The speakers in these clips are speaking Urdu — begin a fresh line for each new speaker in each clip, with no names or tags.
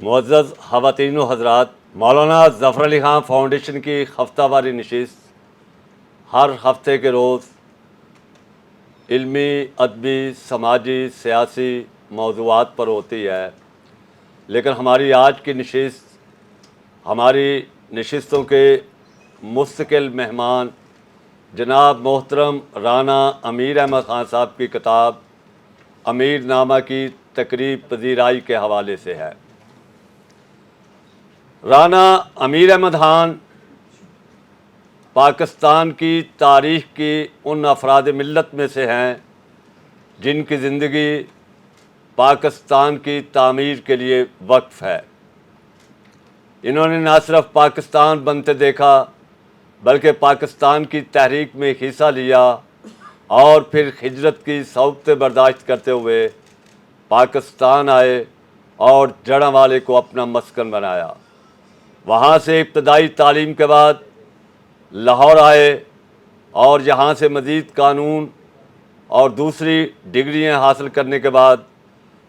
معزز خواتین و حضرات، مولانا ظفر علی خان فاؤنڈیشن کی ہفتہ واری نشست ہر ہفتے کے روز علمی، ادبی، سماجی، سیاسی موضوعات پر ہوتی ہے، لیکن ہماری آج کی نشست ہماری نشستوں کے مستقل مہمان جناب محترم رانا امیر احمد خان صاحب کی کتاب امیر نامہ کی تقریب پذیرائی کے حوالے سے ہے۔ رانا امیر احمد خان پاکستان کی تاریخ کی ان افراد ملت میں سے ہیں جن کی زندگی پاکستان کی تعمیر کے لیے وقف ہے۔ انہوں نے نہ صرف پاکستان بنتے دیکھا بلکہ پاکستان کی تحریک میں حصہ لیا اور پھر ہجرت کی صعوبتیں برداشت کرتے ہوئے پاکستان آئے اور جڑاں کو اپنا مسکن بنایا۔ وہاں سے ابتدائی تعلیم کے بعد لاہور آئے اور یہاں سے مزید قانون اور دوسری ڈگریاں حاصل کرنے کے بعد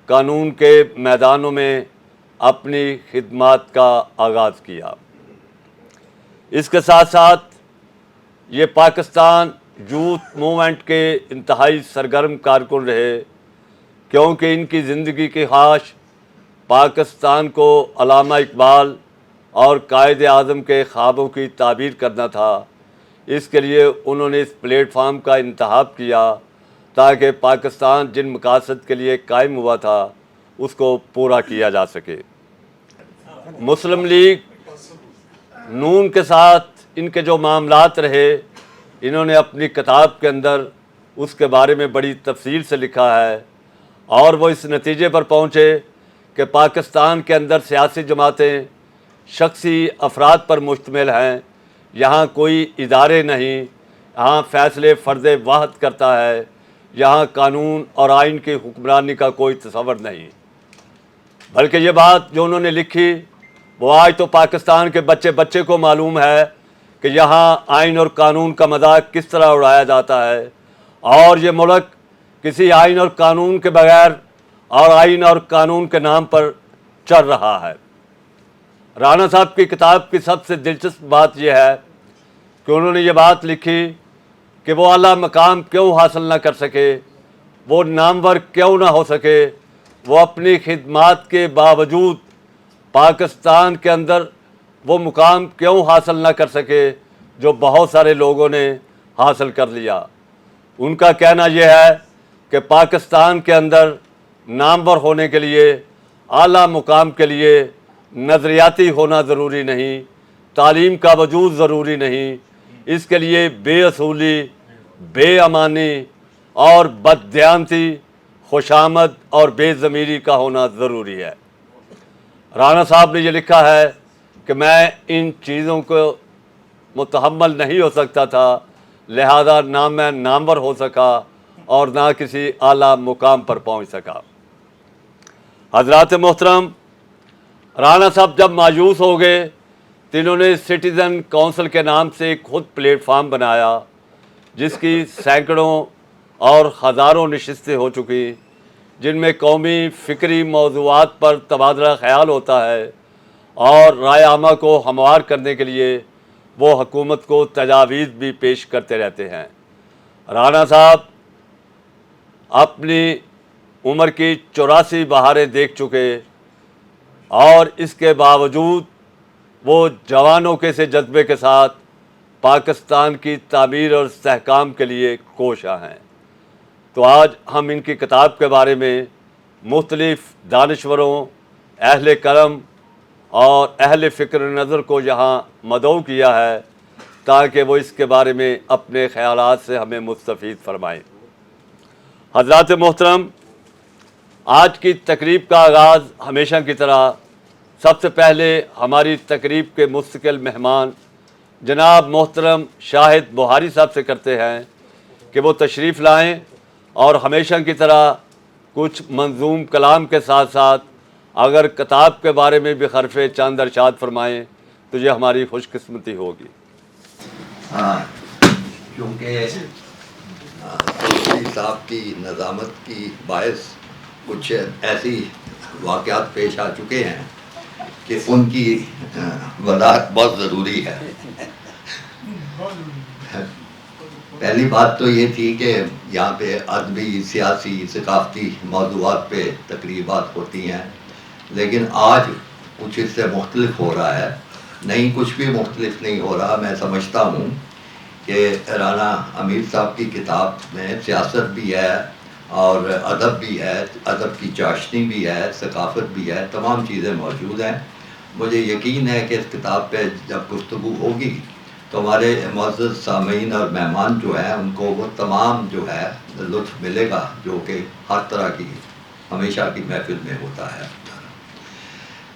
قانون کے میدانوں میں اپنی خدمات کا آغاز کیا۔ اس کے ساتھ ساتھ یہ پاکستان یوتھ موومنٹ کے انتہائی سرگرم کارکن رہے، کیونکہ ان کی زندگی کی خواہش پاکستان کو علامہ اقبال اور قائد اعظم کے خوابوں کی تعبیر کرنا تھا۔ اس کے لیے انہوں نے اس پلیٹ فارم کا انتخاب کیا تاکہ پاکستان جن مقاصد کے لیے قائم ہوا تھا اس کو پورا کیا جا سکے۔ مسلم لیگ نون کے ساتھ ان کے جو معاملات رہے، انہوں نے اپنی کتاب کے اندر اس کے بارے میں بڑی تفصیل سے لکھا ہے، اور وہ اس نتیجے پر پہنچے کہ پاکستان کے اندر سیاسی جماعتیں شخصی افراد پر مشتمل ہیں، یہاں کوئی ادارے نہیں، یہاں فیصلے فرد واحد کرتا ہے، یہاں قانون اور آئین کی حکمرانی کا کوئی تصور نہیں۔ بلکہ یہ بات جو انہوں نے لکھی وہ آج تو پاکستان کے بچے بچے کو معلوم ہے کہ یہاں آئین اور قانون کا مذاق کس طرح اڑایا جاتا ہے، اور یہ ملک کسی آئین اور قانون کے بغیر اور آئین اور قانون کے نام پر چل رہا ہے۔ رانا صاحب کی کتاب کی سب سے دلچسپ بات یہ ہے کہ انہوں نے یہ بات لکھی کہ وہ اعلیٰ مقام کیوں حاصل نہ کر سکے، وہ نامور کیوں نہ ہو سکے، وہ اپنی خدمات کے باوجود پاکستان کے اندر وہ مقام کیوں حاصل نہ کر سکے جو بہت سارے لوگوں نے حاصل کر لیا۔ ان کا کہنا یہ ہے کہ پاکستان کے اندر نامور ہونے کے لیے، اعلیٰ مقام کے لیے نظریاتی ہونا ضروری نہیں، تعلیم کا وجود ضروری نہیں، اس کے لیے بے اصولی، بے امانی اور بددیانتی، خوشامد اور بے ضمیری کا ہونا ضروری ہے۔ رانا صاحب نے یہ لکھا ہے کہ میں ان چیزوں کو متحمل نہیں ہو سکتا تھا، لہذا نہ میں نامور ہو سکا اور نہ کسی اعلیٰ مقام پر پہنچ سکا۔ حضرات محترم، رانا صاحب جب مایوس ہو گئے تو انہوں نے سٹیزن کونسل کے نام سے ایک خود پلیٹ فارم بنایا جس کی سینکڑوں اور ہزاروں نشستیں ہو چکی، جن میں قومی فکری موضوعات پر تبادلہ خیال ہوتا ہے اور رائے عامہ کو ہموار کرنے کے لیے وہ حکومت کو تجاویز بھی پیش کرتے رہتے ہیں۔ رانا صاحب اپنی عمر کی 84 بہاریں دیکھ چکے، اور اس کے باوجود وہ جوانوں کے سے جذبے کے ساتھ پاکستان کی تعمیر اور استحکام کے لیے کوشاں ہیں۔ تو آج ہم ان کی کتاب کے بارے میں مختلف دانشوروں، اہل کرم اور اہل فکر نظر کو یہاں مدعو کیا ہے تاکہ وہ اس کے بارے میں اپنے خیالات سے ہمیں مستفید فرمائیں۔ حضرات محترم، آج کی تقریب کا آغاز ہمیشہ کی طرح سب سے پہلے ہماری تقریب کے مستقل مہمان جناب محترم شاہد بہاری صاحب سے کرتے ہیں کہ وہ تشریف لائیں اور ہمیشہ کی طرح کچھ منظوم کلام کے ساتھ ساتھ اگر کتاب کے بارے میں بھی حرف چند ارشاد فرمائیں تو یہ ہماری خوش قسمتی ہوگی۔
کیونکہ چودھری صاحب کی نظامت کی باعث کچھ ایسی واقعات پیش آ چکے ہیں کہ ان کی وضاحت بہت ضروری ہے. پہلی بات تو یہ تھی کہ یہاں پہ ادبی، سیاسی، ثقافتی موضوعات پہ تقریبات ہوتی ہیں، لیکن آج کچھ اس سے مختلف ہو رہا ہے. نہیں، کچھ بھی مختلف نہیں ہو رہا. میں سمجھتا ہوں کہ رانا امیر صاحب کی کتاب میں سیاست بھی ہے اور ادب بھی ہے، ادب کی چاشنی بھی ہے، ثقافت بھی ہے، تمام چیزیں موجود ہیں. مجھے یقین ہے کہ اس کتاب پہ جب گفتگو ہوگی تو ہمارے معزز سامعین اور مہمان جو ہیں ان کو وہ تمام جو ہے لطف ملے گا جو کہ ہر طرح کی ہمیشہ کی محفل میں ہوتا ہے.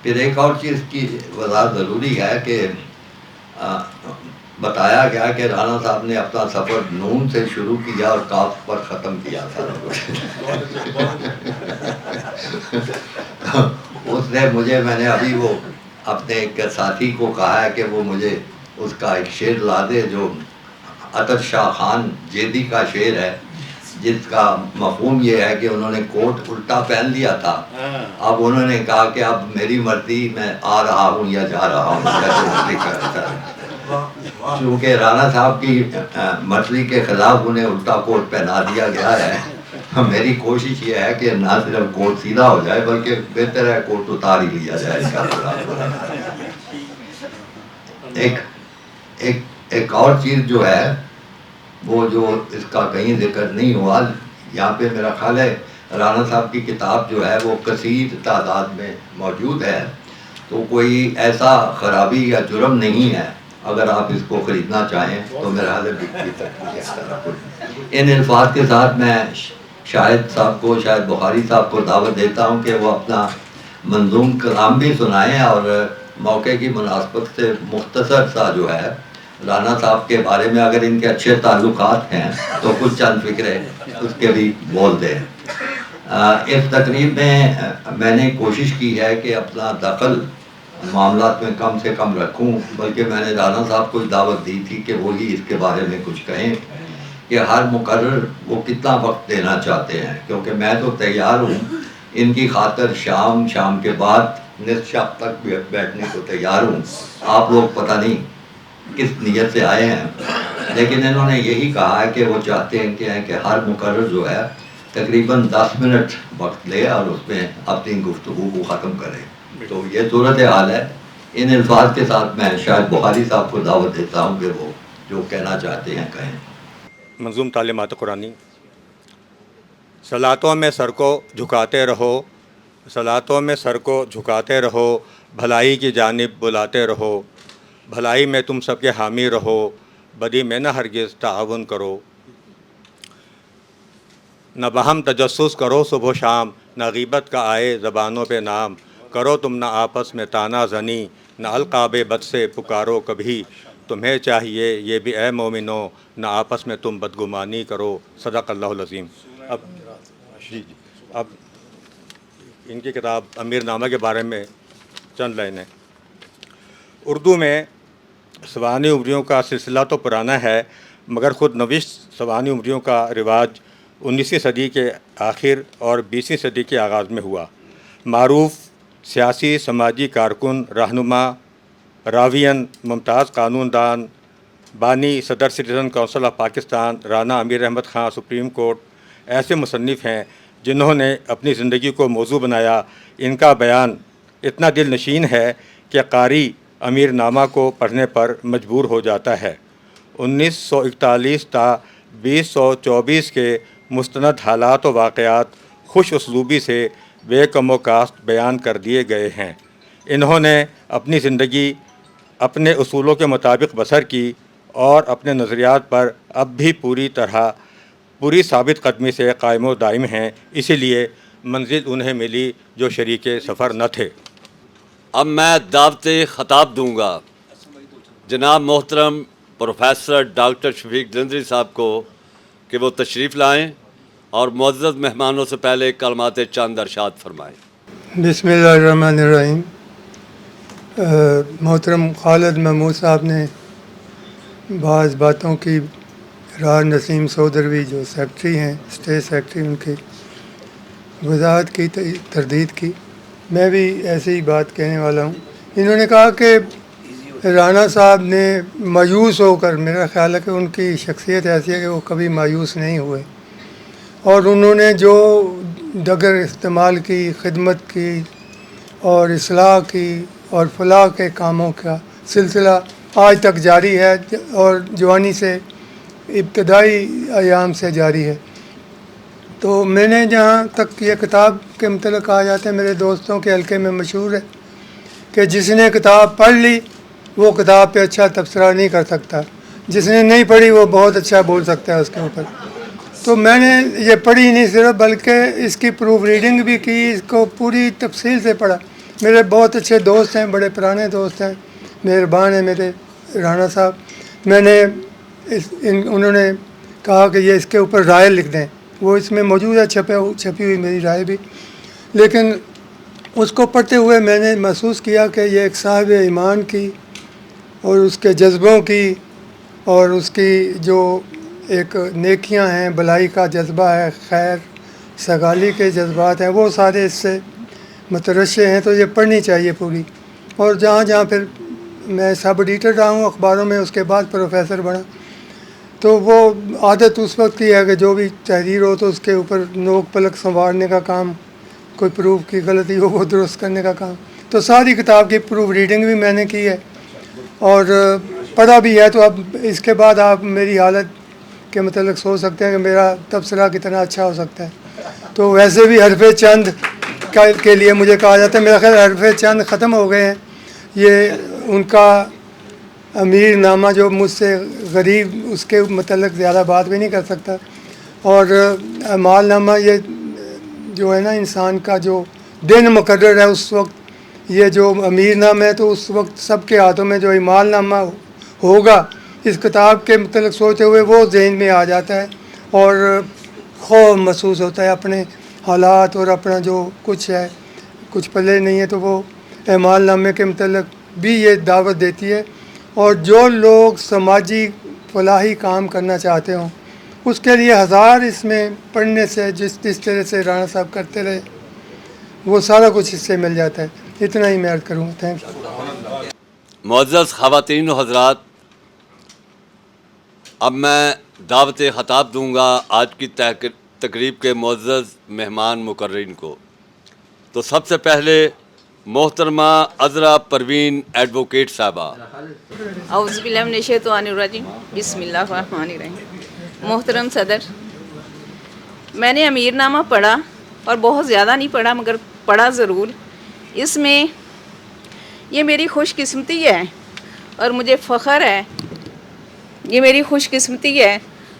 پھر ایک اور چیز کی وضاحت ضروری ہے کہ بتایا گیا کہ رانا صاحب نے اپنا سفر نون سے شروع کیا اور کاف پر ختم کیا سارا کچھ. اس نے میں نے ابھی وہ اپنے ایک ساتھی کو کہا ہے کہ وہ مجھے اس کا ایک شعر لا دے جو عطر شاہ خان جیدی کا شعر ہے، جس کا مفہوم یہ ہے کہ انہوں نے کوٹ الٹا پہن لیا تھا. اب انہوں نے کہا کہ اب میری مرضی، میں آ رہا ہوں یا جا رہا ہوں. چونکہ رانا صاحب کی مرضی کے خلاف انہیں الٹا کوٹ پہنا دیا گیا ہے. میری کوشش یہ ہے کہ نہ صرف کوٹ سیدھا ہو جائے بلکہ بہتر ہے کوٹ اتار ہی لیا جائے. اس کا ایک اور چیز جو ہے وہ جو اس کا کہیں ذکر نہیں ہوا، یہاں پہ میرا خیال ہے رانا صاحب کی کتاب جو ہے وہ کثیر تعداد میں موجود ہے، تو کوئی ایسا خرابی یا جرم نہیں ہے. اگر آپ اس کو خریدنا چاہیں تو میرا حال بکتی سکتی ہے. ان الفاظ کے ساتھ میں شاہد صاحب کو، شاہد بخاری صاحب کو دعوت دیتا ہوں کہ وہ اپنا منظوم کلام بھی سنائیں اور موقع کی مناسبت سے مختصر سا جو ہے رانا صاحب کے بارے میں، اگر ان کے اچھے تعلقات ہیں تو کچھ چند فکرے اس کے بھی بول دیں. اس تقریب میں نے کوشش کی ہے کہ اپنا دخل معاملات میں کم سے کم رکھوں، بلکہ میں نے رانا صاحب کو دعوت دی تھی کہ وہی اس کے بارے میں کچھ کہیں کہ ہر مقرر وہ کتنا وقت دینا چاہتے ہیں، کیونکہ میں تو تیار ہوں ان کی خاطر شام کے بعد نصف شب تک بیٹھنے کو تیار ہوں. آپ لوگ پتہ نہیں کس نیت سے آئے ہیں، لیکن انہوں نے یہی کہا ہے کہ وہ چاہتے ہیں کہ ہر مقرر جو ہے تقریباً 10 منٹ وقت لے اور اس میں اپنی گفتگو کو ختم کرے. تو یہ صورت حال ہے. ان الفاظ کے ساتھ میں شاید بخاری صاحب کو دعوت دیتا ہوں کہ وہ جو کہنا چاہتے ہیں کہیں.
منظوم تعلیمات قرآنی. صلاتوں میں سر کو جھکاتے رہو، صلاتوں میں سر کو جھکاتے رہو، بھلائی کی جانب بلاتے رہو، بھلائی میں تم سب کے حامی رہو، بدی میں نہ ہرگز تعاون کرو. نہ بہم تجسس کرو صبح و شام، نہ غیبت کا آئے زبانوں پہ نام. کرو تم نہ آپس میں تانا زنی، نہ القاب بد سے پکارو کبھی. تمہیں چاہیے یہ بھی اے مومنو، نہ آپس میں تم بدگمانی کرو. صدق اللہ العظیم. اب ان کی کتاب امیر نامہ کے بارے میں چند لائنیں. اردو میں سوانح عمریوں کا سلسلہ تو پرانا ہے، مگر خود نوشت سوانح عمریوں کا رواج 19ویں صدی کے آخر اور 20ویں صدی کے آغاز میں ہوا. معروف سیاسی سماجی کارکن، رہنما، راوین، ممتاز قانون دان، بانی صدر citizen council of Pakistan Rana Amir Ahmed Khan supreme court ایسے مصنف ہیں جنہوں نے اپنی زندگی کو موضوع بنایا. ان کا بیان اتنا دل نشین ہے کہ قاری امیر نامہ کو پڑھنے پر مجبور ہو جاتا ہے. 1941 تا 2024 کے مستند حالات و واقعات خوش اسلوبی سے بے کم و کاست بیان کر دیے گئے ہیں. انہوں نے اپنی زندگی اپنے اصولوں کے مطابق بسر کی اور اپنے نظریات پر اب بھی پوری ثابت قدمی سے قائم و دائم ہیں. اسی لیے منزل انہیں ملی جو شریک سفر نہ تھے.
اب میں دعوت خطاب دوں گا جناب محترم پروفیسر ڈاکٹر شفیق جلندری صاحب کو کہ وہ تشریف لائیں اور معزز مہمانوں سے پہلے کلمات چند ارشاد فرمائیں.
بسم اللہ الرحمن الرحیم. محترم خالد محمود صاحب نے بعض باتوں کی راہ نسیم سودروی جو سیکرٹری ہیں، اسٹیٹ سیکرٹری، ان کی وضاحت کی، تردید کی. میں بھی ایسی ہی بات کہنے والا ہوں انہوں نے کہا کہ رانا صاحب نے مایوس ہو کر، میرا خیال ہے کہ ان کی شخصیت ایسی ہے کہ وہ کبھی مایوس نہیں ہوئے، اور انہوں نے جو ڈگر استعمال کی، خدمت کی اور اصلاح کی اور فلاح کے کاموں کا سلسلہ آج تک جاری ہے، اور جوانی سے ابتدائی ایام سے جاری ہے۔ تو میں نے جہاں تک یہ کتاب کے متعلق کہا جاتا ہے، میرے دوستوں کے حلقے میں مشہور ہے کہ جس نے کتاب پڑھ لی وہ کتاب پہ اچھا تبصرہ نہیں کر سکتا، جس نے نہیں پڑھی وہ بہت اچھا بول سکتا ہے اس کے اوپر۔ تو میں نے یہ پڑھی نہیں صرف، بلکہ اس کی پروف ریڈنگ بھی کی، اس کو پوری تفصیل سے پڑھا۔ میرے بہت اچھے دوست ہیں، بڑے پرانے دوست ہیں، مہربان ہیں میرے رانا صاحب۔ میں نے انہوں نے کہا کہ یہ اس کے اوپر رائے لکھ دیں، وہ اس میں موجود ہے، چھپی ہوئی میری رائے بھی، لیکن اس کو پڑھتے ہوئے میں نے محسوس کیا کہ یہ ایک صاحب ایمان کی اور اس کے جذبوں کی اور اس کی جو ایک نیکیاں ہیں، بلائی کا جذبہ ہے، خیر سگالی کے جذبات ہیں، وہ سارے اس سے مترشح ہیں۔ تو یہ پڑھنی چاہیے پوری۔ اور جہاں جہاں پھر میں سب ایڈیٹر رہا ہوں اخباروں میں، اس کے بعد پروفیسر بنا، تو وہ عادت اس وقت کی ہے کہ جو بھی تحریر ہو تو اس کے اوپر نوک پلک سنوارنے کا کام، کوئی پروف کی غلطی ہو وہ درست کرنے کا کام۔ تو ساری کتاب کی پروف ریڈنگ بھی میں نے کی ہے اور پڑھا بھی ہے۔ تو اب اس کے بعد آپ میری حالت کے متعلق سوچ سکتے ہیں کہ میرا تبصرہ کتنا اچھا ہو سکتا ہے۔ تو ویسے بھی حرف چند کے لیے مجھے کہا جاتا ہے، میرا خیال حرف چند ختم ہو گئے ہیں۔ یہ ان کا امیر نامہ جو مجھ سے غریب، اس کے متعلق زیادہ بات بھی نہیں کر سکتا، اور اعمال نامہ یہ جو ہے نا انسان کا جو دن مقرر ہے اس وقت، یہ جو امیر نامہ ہے تو اس وقت سب کے ہاتھوں میں جو اعمال نامہ ہوگا، اس کتاب کے متعلق سوچتے ہوئے وہ ذہن میں آ جاتا ہے اور خوف محسوس ہوتا ہے اپنے حالات اور اپنا جو کچھ ہے، کچھ پلے نہیں ہے، تو وہ اعمال نامے کے متعلق بھی یہ دعوت دیتی ہے۔ اور جو لوگ سماجی فلاحی کام کرنا چاہتے ہوں اس کے لیے ہزار اس میں پڑھنے سے، جس طرح سے رانا صاحب کرتے رہے، وہ سارا کچھ اس سے مل جاتا ہے۔ اتنا ہی میں عرض کروں گا۔ Thank you.
معزز خواتین و حضرات، اب میں دعوت خطاب دوں گا آج کی تقریب کے معزز مہمان مقررین کو۔ تو سب سے پہلے محترمہ عذرا پروین ایڈوکیٹ صاحبہ۔
اعوذ باللہ من الشیطان الرجیم، بسم اللہ الرحمن الرحیم۔ محترم صدر، میں نے امیر نامہ پڑھا اور بہت زیادہ نہیں پڑھا مگر پڑھا ضرور۔ اس میں یہ میری خوش قسمتی ہے اور مجھے فخر ہے، یہ میری خوش قسمتی ہے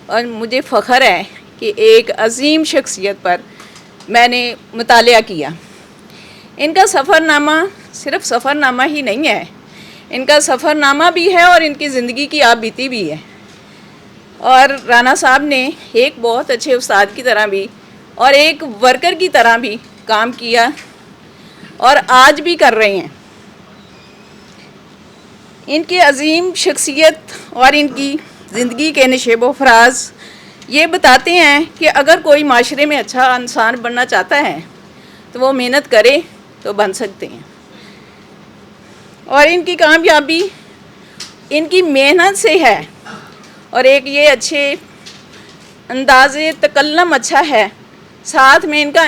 اور مجھے فخر ہے کہ ایک عظیم شخصیت پر میں نے مطالعہ کیا۔ ان کا سفر نامہ صرف سفر نامہ ہی نہیں ہے، ان کا سفر نامہ بھی ہے اور ان کی زندگی کی آپ بیتی بھی ہے۔ اور رانا صاحب نے ایک بہت اچھے استاد کی طرح بھی اور ایک ورکر کی طرح بھی کام کیا اور آج بھی کر رہے ہیں۔ ان کی عظیم شخصیت اور ان کی زندگی کے نشیب و فراز یہ بتاتے ہیں کہ اگر کوئی معاشرے میں اچھا انسان بننا چاہتا ہے تو وہ محنت کرے تو بن سکتے ہیں، اور ان کی کامیابی ان کی محنت سے ہے، اور ایک یہ اچھے انداز تکلم اچھا ہے، ساتھ میں ان کا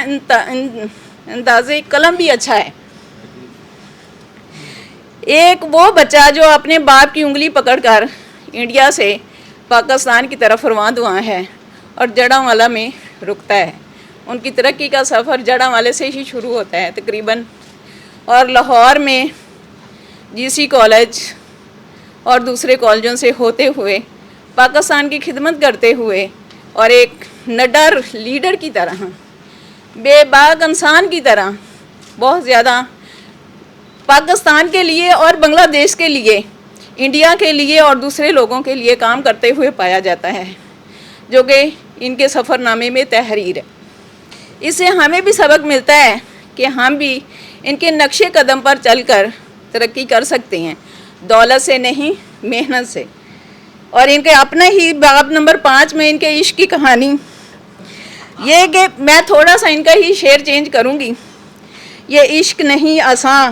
انداز قلم بھی اچھا ہے۔ ایک وہ بچہ جو اپنے باپ کی انگلی پکڑ کر انڈیا سے پاکستان کی طرف رواں ہے اور جڑاں والا میں رکتا ہے، ان کی ترقی کا سفر جڑاں والے سے ہی شروع ہوتا ہے تقریباً، اور لاہور میں جی سی کالج اور دوسرے کالجوں سے ہوتے ہوئے پاکستان کی خدمت کرتے ہوئے اور ایک نڈر لیڈر کی طرح، بے باک انسان کی طرح بہت زیادہ پاکستان کے لیے اور بنگلہ دیش کے لیے، انڈیا کے لیے اور دوسرے لوگوں کے لیے کام کرتے ہوئے پایا جاتا ہے، جو کہ ان کے سفر نامے میں تحریر ہے۔ اس سے ہمیں بھی سبق ملتا ہے کہ ہم بھی ان کے نقش قدم پر چل کر ترقی کر سکتے ہیں، دولت سے نہیں، محنت سے۔ اور ان کے اپنے ہی باب نمبر 5 میں ان کے عشق کی کہانی یہ کہ میں تھوڑا سا ان کا ہی شعر چینج کروں گی۔ یہ عشق نہیں آساں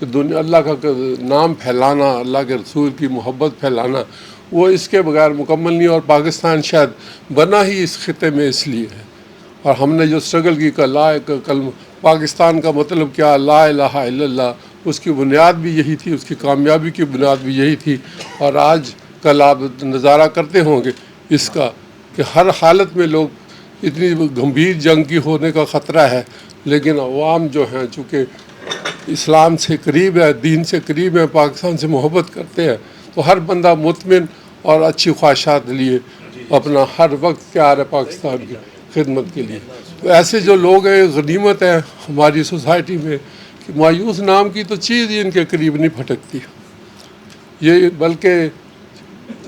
کہ دنیا اللہ کا نام پھیلانا، اللہ کے رسول کی محبت پھیلانا، وہ اس کے بغیر مکمل نہیں. اور پاکستان شاید بنا ہی اس خطے میں اس لیے ہے. اور ہم نے جو اسٹرگل کی کلمہ پاکستان کا مطلب کیا، لا الہ الا اللہ، اس کی بنیاد بھی یہی تھی، اس کی کامیابی کی بنیاد بھی یہی تھی. اور آج کل آپ نظارہ کرتے ہوں گے اس کا کہ ہر حالت میں لوگ، اتنی گمبھیر جنگ کی ہونے کا خطرہ ہے، لیکن عوام جو ہیں چونکہ اسلام سے قریب ہے، دین سے قریب ہے، پاکستان سے محبت کرتے ہیں، تو ہر بندہ مطمئن اور اچھی خواہشات لیے اپنا ہر وقت تیار ہے پاکستان کی خدمت کے لیے. تو ایسے جو لوگ ہیں غنیمت ہیں ہماری سوسائٹی میں کہ مایوس نام کی تو چیز ہی ان کے قریب نہیں پھٹکتی. یہ بلکہ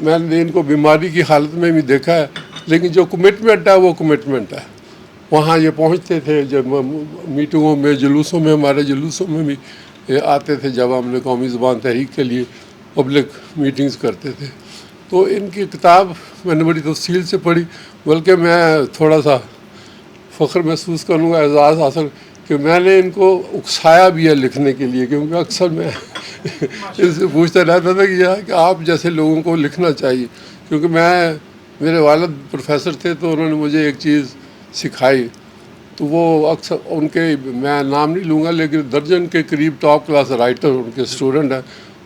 میں نے ان کو بیماری کی حالت میں بھی دیکھا ہے، لیکن جو کمٹمنٹ ہے وہ کمٹمنٹ ہے. وہاں یہ پہنچتے تھے جب میٹنگوں میں، جلوسوں میں، ہمارے جلوسوں میں بھی آتے تھے جب ہم نے قومی زبان تحریک کے لیے پبلک میٹنگز کرتے تھے. تو ان کی کتاب میں نے بڑی تفصیل سے پڑھی، بلکہ میں تھوڑا سا فخر محسوس کروں گا، اعزاز حاصل کہ میں نے ان کو اکسایا بھی ہے لکھنے کے لیے، کیونکہ اکثر میں ان سے پوچھتا رہتا تھا کہ آپ جیسے لوگوں کو لکھنا چاہیے. کیونکہ میرے والد پروفیسر تھے تو انہوں نے مجھے ایک چیز سکھائی، تو وہ اکثر ان کے، میں نام نہیں لوں گا لیکن درجن کے قریب ٹاپ کلاس رائٹر ان کے اسٹوڈنٹ ہیں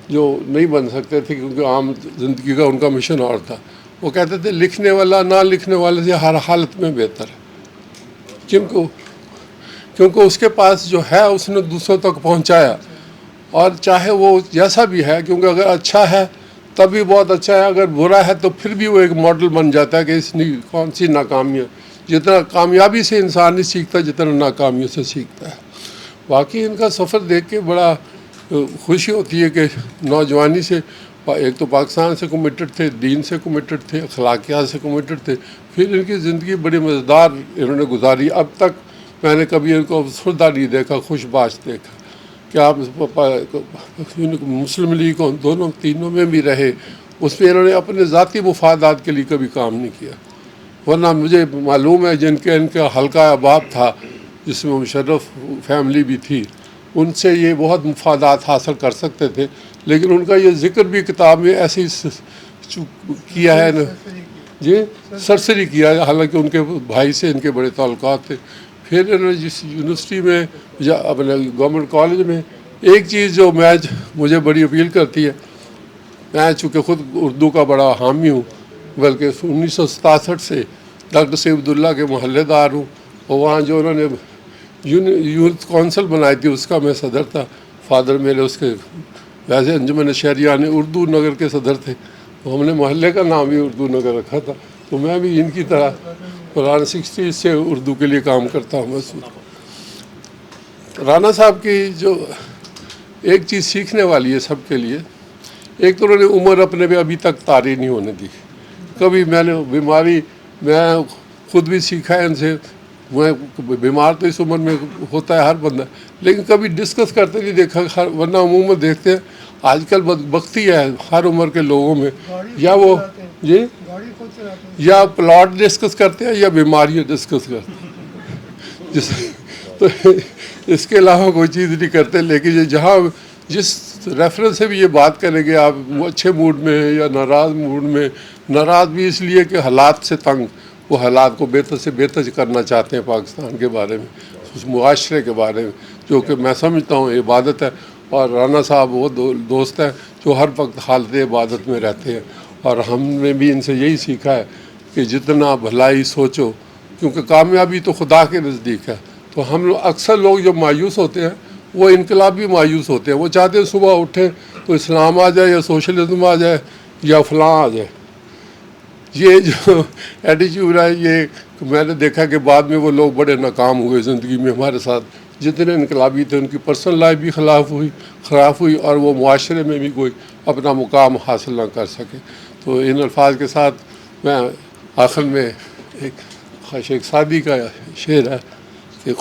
جو نہیں بن سکتے تھے کیونکہ عام زندگی کا ان کا مشن اور تھا. وہ کہتے تھے لکھنے والا نہ لکھنے والے سے ہر حالت میں بہتر ہے، کیونکہ اس کے پاس جو ہے اس نے دوسروں تک پہنچایا، اور چاہے وہ جیسا بھی ہے، کیونکہ اگر اچھا ہے تب بھی بہت اچھا ہے، اگر برا ہے تو پھر بھی وہ ایک ماڈل بن جاتا ہے کہ اس نے کون سی ناکامیاں. جتنا کامیابی سے انسان نہیں سیکھتا جتنا ناکامیوں سے سیکھتا ہے. باقی ان کا سفر دیکھ کے بڑا خوشی ہوتی ہے کہ نوجوانی سے ایک تو پاکستان سے کمیٹڈ تھے، دین سے کمیٹڈ تھے، اخلاقیات سے کمیٹڈ تھے، پھر ان کی زندگی بڑی مزیدار انہوں نے گزاری. اب تک میں نے کبھی ان کو افسردہ نہیں دیکھا، خوش باش دیکھا کہ آپ مسلم لیگ دونوں تینوں میں بھی رہے، اس میں انہوں نے اپنے ذاتی مفادات کے لیے کبھی کام نہیں کیا. ورنہ مجھے معلوم ہے ان کا حلقہ احباب تھا جس میں مشرف فیملی بھی تھی، ان سے یہ بہت مفادات حاصل کر سکتے تھے، لیکن ان کا یہ ذکر بھی کتاب میں ایسے ہی کیا ہے جی سرسری کیا ہے، حالانکہ ان کے بھائی سے ان کے بڑے تعلقات تھے. پھر انہوں نے جس یونیورسٹی میں یا اپنے گورنمنٹ کالج میں ایک چیز جو مجھے بڑی اپیل کرتی ہے، میں چونکہ خود اردو کا بڑا حامی ہوں، بلکہ 1967 سے ڈاکٹر سید عبداللہ کے محلے دار ہوں، اور وہاں جو انہوں نے یوتھ کونسل بنائی تھی اس کا میں صدر تھا. فادر میرے اس کے ویسے انجمن شہریان اردو نگر کے صدر تھے، تو ہم نے محلے کا نام بھی اردو نگر رکھا تھا. تو میں بھی ان کی طرح قرآن 60 سے اردو کے لیے کام کرتا ہوں. رانا صاحب کی جو ایک چیز سیکھنے والی ہے سب کے لیے، ایک تو انہوں نے عمر اپنے پہ ابھی تک طاری نہیں ہونے دی. کبھی میں نے بیماری، میں خود بھی سیکھا ہے ان سے، میں بیمار تو اس عمر میں ہوتا ہے ہر بندہ، لیکن کبھی ڈسکس کرتے نہیں دیکھا. ورنہ عموماً دیکھتے ہیں آج کل بدبختی ہے ہر عمر کے لوگوں میں، یا وہ جی یا پلاٹ ڈسکس کرتے ہیں یا بیماریاں ڈسکس کرتے ہیں، تو اس کے علاوہ کوئی چیز نہیں کرتے. لیکن یہ جہاں جس ریفرنس سے بھی یہ بات کریں گے، آپ اچھے موڈ میں ہیں یا ناراض موڈ میں، ناراض بھی اس لیے کہ حالات سے تنگ، وہ حالات کو بہتر سے بہتر کرنا چاہتے ہیں پاکستان کے بارے میں، اس معاشرے کے بارے میں، جو کہ میں سمجھتا ہوں عبادت ہے. اور رانا صاحب وہ دوست ہیں جو ہر وقت حالت عبادت میں رہتے ہیں، اور ہم نے بھی ان سے یہی سیکھا ہے کہ جتنا بھلائی سوچو، کیونکہ کامیابی تو خدا کے نزدیک ہے. تو ہم لوگ اکثر لوگ جو مایوس ہوتے ہیں وہ انقلابی مایوس ہوتے ہیں، وہ چاہتے ہیں صبح اٹھیں تو اسلام آ جائے یا سوشلزم آ جائے یا فلاں آ جائے. یہ جو ایٹیچیوڈ ہے، یہ میں نے دیکھا کہ بعد میں وہ لوگ بڑے ناکام ہوئے زندگی میں ہمارے ساتھ. جتنے انقلابی تھے ان کی پرسنل لائف بھی خراب ہوئی اور وہ معاشرے میں بھی کوئی اپنا مقام حاصل نہ کر سکے. تو ان الفاظ کے ساتھ میں آخر میں ایک شیخ سعدی کا شعر ہے کہ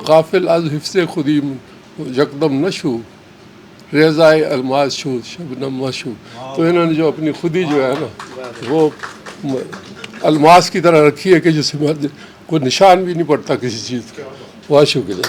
غافل از حفظ خودی یکدم نشو، ریزائے الماس شو شبنم مشو. تو انہوں نے جو اپنی خودی جو ہے نا وہ الماس کی طرح رکھی ہے کہ جس میں کوئی نشان بھی نہیں پڑتا کسی چیز کا. بہت شکریہ.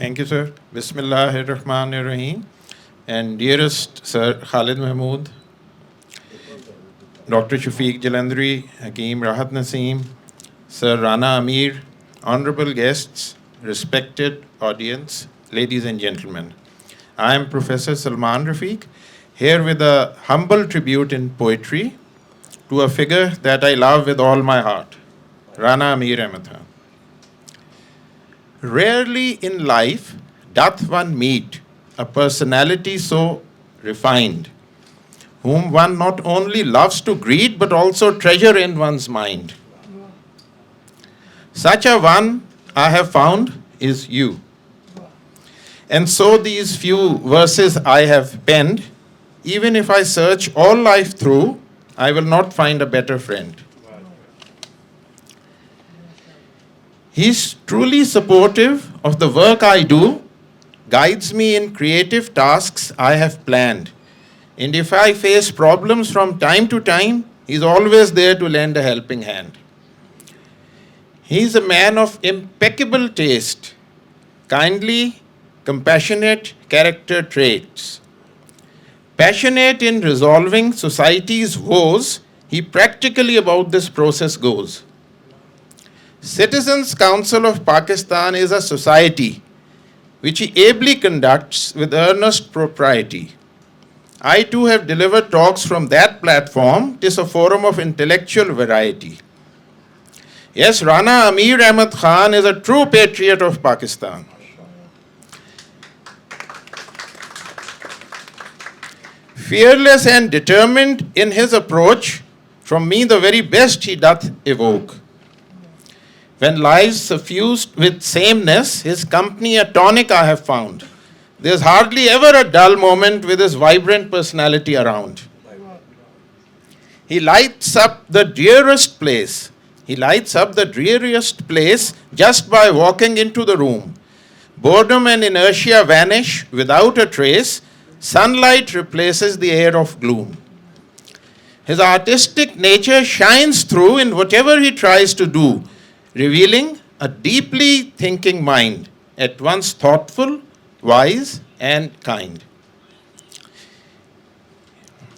Thank you, sir. Bismillahirrahmanirrahim. And dearest Sir Khalid Mahmood, Dr. Shafiq Jalandhari, Hakeem Rahat Naseem, Sir Rana Amir, honorable guests, respected audience, ladies and gentlemen. I am Professor Salman Rafiq, here with a humble tribute in poetry to a figure that I love with all my heart, Rana Amir Ahmad Khan. Rarely in life doth one meet a personality so refined, whom one not only loves to greet but also treasure in one's mind. Such a one I have found is you. And so these few verses I have penned, even if I search all life through, I will not find a better friend. He's truly supportive of the work I do, guides me in creative tasks I have planned. And if I face problems from time to time, he's always there to lend a helping hand. He's a man of impeccable taste, kindly, compassionate character traits. Passionate in resolving society's woes, he practically about this process goes. Citizens Council of Pakistan is a society which he ably conducts with earnest propriety. I too have delivered talks from that platform. It is a forum of intellectual variety. Yes, Rana Amir Ahmad Khan is a true patriot of Pakistan. Fearless and determined in his approach, from me the very best he doth evoke. When lives suffused with sameness, his company a tonic I have found. There's hardly ever a dull moment with his vibrant personality around. He lights up the dearest place. He lights up the dreariest place just by walking into the room. Boredom and inertia vanish without a trace. Sunlight replaces the air of gloom. His artistic nature shines through in whatever he tries to do, revealing a deeply thinking mind, at once thoughtful, wise and kind.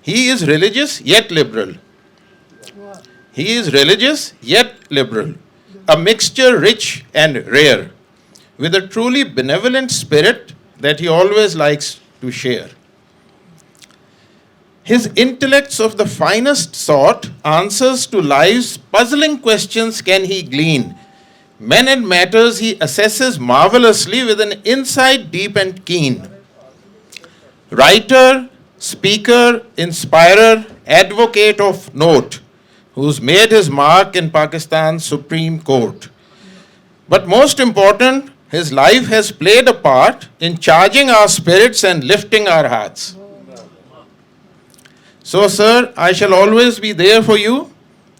He is religious yet liberal. He is religious yet liberal. A mixture rich and rare, with a truly benevolent spirit that he always likes to share. His intellects of the finest sort, answers to life's puzzling questions can he glean. Men and matters he assesses marvelously with an insight deep and keen. Writer, speaker, inspirer, advocate of note, who's made his mark in Pakistan's Supreme Court. But most important, his life has played a part in charging our spirits and lifting our hearts. So, sir, I shall always be there for you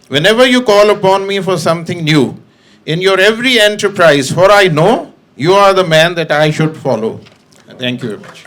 whenever you call upon me for something new in your every enterprise, for I know you are the man that I should follow. Thank you very much.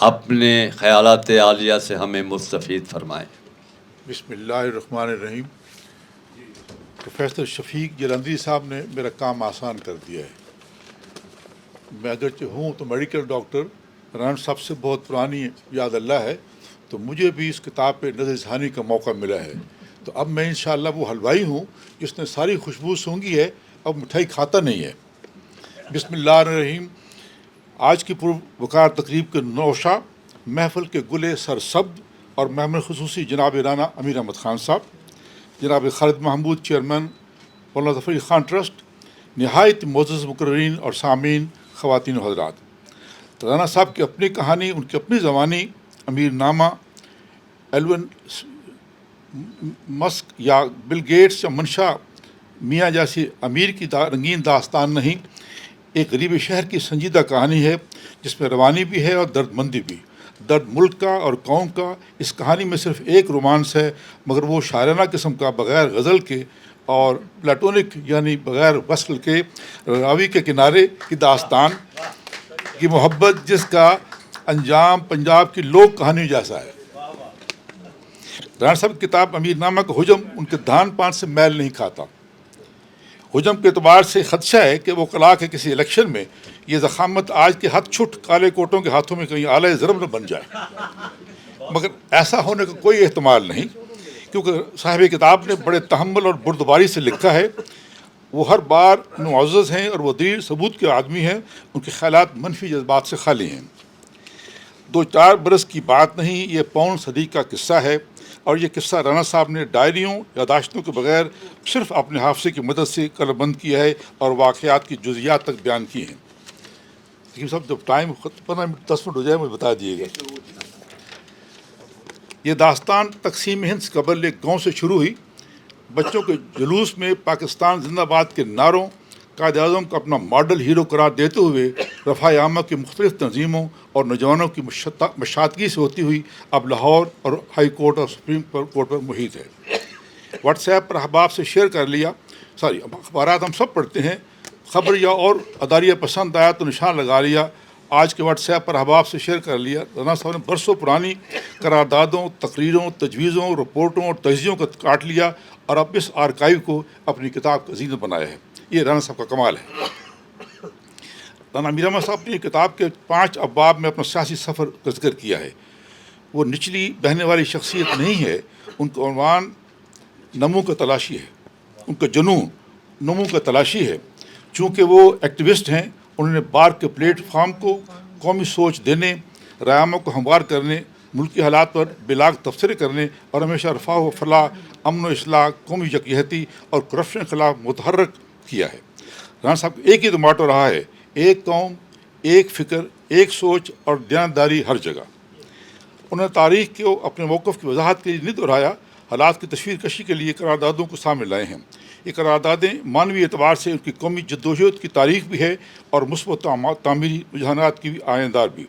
اپنے خیالات عالیہ سے ہمیں مستفید فرمائیں۔
بسم اللہ الرحمن الرحیم۔ پروفیسر شفیق جلندری صاحب نے میرا کام آسان کر دیا ہے۔ میں اگرچہ ہوں تو میڈیکل ڈاکٹر، رانا صاحب سے بہت پرانی یاد اللہ ہے، تو مجھے بھی اس کتاب پہ نظر ثانی کا موقع ملا ہے۔ تو اب میں انشاءاللہ وہ حلوائی ہوں جس نے ساری خوشبو سونگھی ہے، اب مٹھائی کھاتا نہیں ہے۔ بسم اللہ الرحمن الرحیم۔ آج کی پروقار تقریب کے نوشا محفل کے گلے سرسبز اور مہمان خصوصی جناب رانا امیر احمد خان صاحب، جناب خالد محمود چیئرمین مولانا ظفر علی خان ٹرسٹ، نہایت معزز مقررین اور سامعین، خواتین و حضرات۔ رانا صاحب کی اپنی کہانی، ان کی اپنی زبانی، امیر نامہ، ایلون مسک یا بل گیٹس یا منشا میاں جیسی امیر کی رنگین داستان نہیں، ایک غریب شہر کی سنجیدہ کہانی ہے جس میں روانی بھی ہے اور درد مندی بھی، درد ملک کا اور قوم کا۔ اس کہانی میں صرف ایک رومانس ہے، مگر وہ شاعرانہ قسم کا، بغیر غزل کے اور پلاٹونک یعنی بغیر وصل کے، راوی کے کنارے کی داستان کی محبت جس کا انجام پنجاب کی لوک کہانی جیسا ہے۔ رانا صاحب کی کتاب امیر نامہ کا حجم ان کے دھان پان سے میل نہیں کھاتا۔ حجم کے اعتبار سے خدشہ ہے کہ وہ کلا کے کسی الیکشن میں یہ ضخامت آج کے ہاتھ چھٹ کالے کوٹوں کے ہاتھوں میں کہیں آلہ ضرب نہ بن جائے، مگر ایسا ہونے کا کوئی احتمال نہیں، کیونکہ صاحب کتاب نے بڑے تحمل اور بردباری سے لکھا ہے۔ وہ ہر بار معزز ہیں اور وہ دیر ثبوت کے آدمی ہیں، ان کے خیالات منفی جذبات سے خالی ہیں۔ 2-4 برس کی بات نہیں، یہ پون صدی کا قصہ ہے، اور یہ قصہ رانا صاحب نے ڈائریوں یاداشتوں کے بغیر صرف اپنے حافظے کی مدد سے قلم بند کیا ہے اور واقعات کی جزیات تک بیان کی ہیں۔ لیکن صاحب جب ٹائم 15 منٹ 10 منٹ ہو جائے مجھے بتا دیے گا۔ یہ داستان تقسیم ہند سے قبل ایک گاؤں سے شروع ہوئی۔ بچوں کے جلوس میں پاکستان زندہ باد کے نعروں، قائد اعظم کو اپنا ماڈل ہیرو قرار دیتے ہوئے رفاع عامہ کی مختلف تنظیموں اور نوجوانوں کی مشاطگی سے ہوتی ہوئی اب لاہور اور ہائی کورٹ اور سپریم کورٹ پر محیط ہے۔ واٹس ایپ پر احباب سے شیئر کر لیا، اخبارات ہم سب پڑھتے ہیں، خبر یا اور اداریہ پسند آیا تو نشان لگا لیا، آج کے واٹس ایپ پر احباب سے شیئر کر لیا۔ رانا صاحب نے برسوں پرانی قراردادوں، تقریروں، تجویزوں، رپورٹوں اور تجزیوں کو کاٹ لیا اور اب اس آرکائیو کو اپنی کتاب کا زینت بنایا ہے۔ یہ رانا صاحب کا کمال ہے۔ رانا امیر احمد صاحب نے یہ کتاب کے 5 ابواب میں اپنا سیاسی سفر کا ذکر کیا ہے۔ وہ نچلی بہنے والی شخصیت نہیں ہے، ان کا عنوان نمو کا تلاشی ہے، ان کا جنون نمو کا تلاشی ہے۔ چونکہ وہ ایکٹیوسٹ ہیں، انہوں نے بار کے پلیٹ فارم کو قومی سوچ دینے، رایاموں کو ہموار کرنے، ملکی حالات پر بلاگ تبصرے کرنے اور ہمیشہ رفاہ و فلاح، امن و اصلاح، قومی یکجہتی اور کرپشن کے خلاف متحرک کیا ہے۔ رانا صاحب کا ایک ہی تو موٹو رہا ہے، ایک قوم، ایک فکر، ایک سوچ اور دیانتداری ہر جگہ۔ انہوں نے تاریخ کو اپنے موقف کی وضاحت کے لیے نہیں دہرایا، حالات کی تصویر کشی کے لیے قراردادوں کو سامنے لائے ہیں۔ یہ قراردادیں مانوی اعتبار سے ان کی قومی جدوجہد کی تاریخ بھی ہے اور مثبت تعمیری رجحانات کی بھی آئندار بھی۔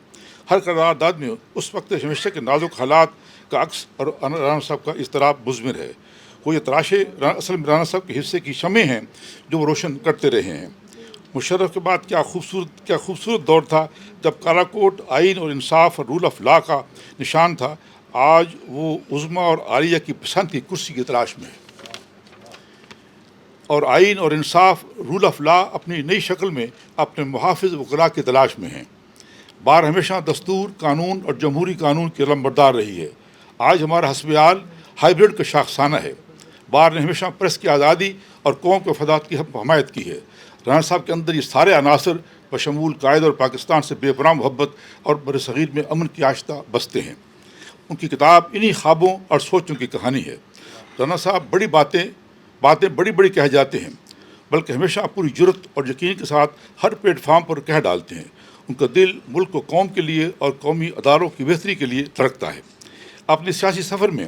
ہر قرارداد میں اس وقت ہمیشہ کے نازک حالات کا عکس اور رانا صاحب کا اضطراب مضمر ہے۔ وہ یہ تراشے اصل میں رانا صاحب کے حصے کی شمع ہیں جو وہ روشن کرتے رہے ہیں۔ مشرف کے بعد کیا خوبصورت دور تھا جب کالا کوٹ آئین اور انصاف اور رول آف لا کا نشان تھا، آج وہ عظمیٰ اور عالیہ کی پسند کی کرسی کی تلاش میں ہے، اور آئین اور انصاف، رول آف لا اپنی نئی شکل میں اپنے محافظ وکلاء کی تلاش میں ہیں۔ بار ہمیشہ دستور، قانون اور جمہوری قانون کی علمبردار رہی ہے، آج ہمارا حسب حال ہائیبرڈ کا شاخسانہ ہے۔ بار نے ہمیشہ پریس کی آزادی اور قوم کے مفادات کی حمایت کی ہے۔ رانا صاحب کے اندر یہ سارے عناصر بشمول قائد اور پاکستان سے بے پناہ محبت اور بر صغیر میں امن کی آشتہ بستے ہیں۔ ان کی کتاب انہی خوابوں اور سوچوں کی کہانی ہے۔ رانا صاحب بڑی باتیں بڑی کہہ جاتے ہیں، بلکہ ہمیشہ پوری جرت اور یقین کے ساتھ ہر پلیٹ فارم پر کہہ ڈالتے ہیں۔ ان کا دل ملک و قوم کے لیے اور قومی اداروں کی بہتری کے لیے دھڑکتا ہے۔ اپنے سیاسی سفر میں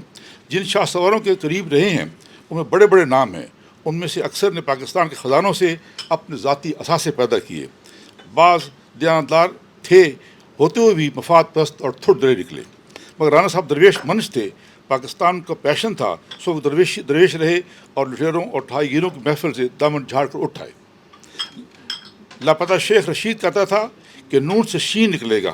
جن شاہ سواروں کے قریب رہے ہیں ان میں بڑے بڑے نام ہیں، ان میں سے اکثر نے پاکستان کے خزانوں سے اپنے ذاتی اثاثے پیدا کیے۔ بعض دیانتدار تھے ہوتے ہوئے بھی مفاد پرست اور تھوڑ درے نکلے، مگر رانا صاحب درویش منش تھے۔ پاکستان کا پیشن تھا، سو وہ درویش رہے اور لٹیروں اور ٹھائی گیروں کی محفل سے دامن جھاڑ کر اٹھائے۔ لاپتہ شیخ رشید کہتا تھا کہ نون سے شین نکلے گا،